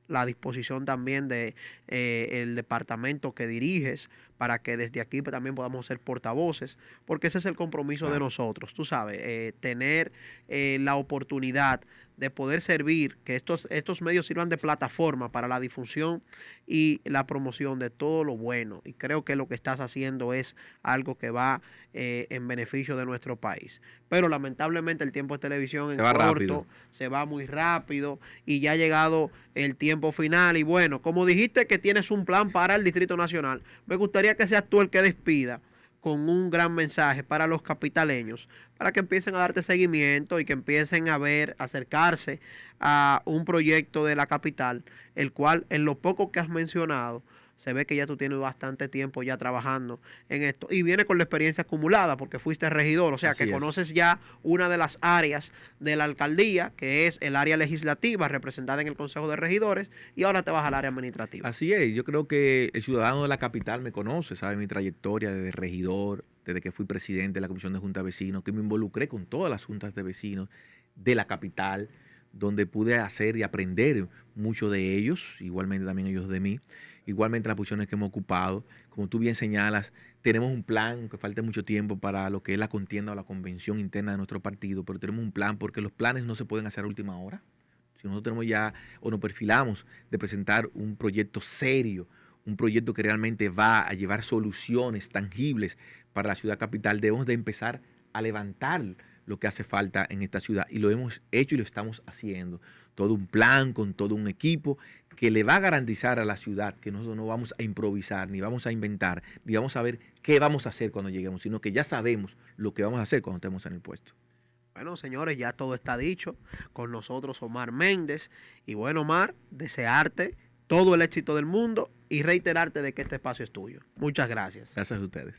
la disposición también de el departamento que diriges, para que desde aquí también podamos ser portavoces, porque ese es el compromiso de nosotros, tú sabes, tener la oportunidad de poder servir, que estos medios sirvan de plataforma para la difusión y la promoción de todo lo bueno. Y creo que lo que estás haciendo es algo que va en beneficio de nuestro país. Pero lamentablemente el tiempo de televisión se va corto, rápido. se va muy rápido y ya ha llegado el tiempo final. Y bueno, como dijiste que tienes un plan para el Distrito Nacional, me gustaría que seas tú el que despida con un gran mensaje para los capitaleños, para que empiecen a darte seguimiento y que empiecen a acercarse a un proyecto de la capital, el cual en lo poco que has mencionado, se ve que ya tú tienes bastante tiempo ya trabajando en esto y viene con la experiencia acumulada porque fuiste regidor, o sea que conoces ya una de las áreas de la alcaldía, que es el área legislativa representada en el Consejo de Regidores, y ahora te vas al área administrativa. Así es, yo creo que el ciudadano de la capital me conoce, sabe mi trayectoria desde regidor, desde que fui presidente de la Comisión de Junta de Vecinos, que me involucré con todas las juntas de vecinos de la capital, donde pude hacer y aprender mucho de ellos, igualmente también ellos de mí. Igualmente las posiciones que hemos ocupado, como tú bien señalas, tenemos un plan, que falta mucho tiempo para lo que es la contienda o la convención interna de nuestro partido, pero tenemos un plan porque los planes no se pueden hacer a última hora. Si nosotros tenemos ya o nos perfilamos de presentar un proyecto serio, un proyecto que realmente va a llevar soluciones tangibles para la ciudad capital, debemos de empezar a levantar lo que hace falta en esta ciudad, y lo hemos hecho y lo estamos haciendo. Todo un plan con todo un equipo que le va a garantizar a la ciudad que nosotros no vamos a improvisar, ni vamos a inventar, ni vamos a ver qué vamos a hacer cuando lleguemos, sino que ya sabemos lo que vamos a hacer cuando estemos en el puesto. Bueno, señores, ya todo está dicho. Con nosotros Omar Méndez. Y bueno, Omar, desearte todo el éxito del mundo y reiterarte de que este espacio es tuyo. Muchas gracias. Gracias a ustedes.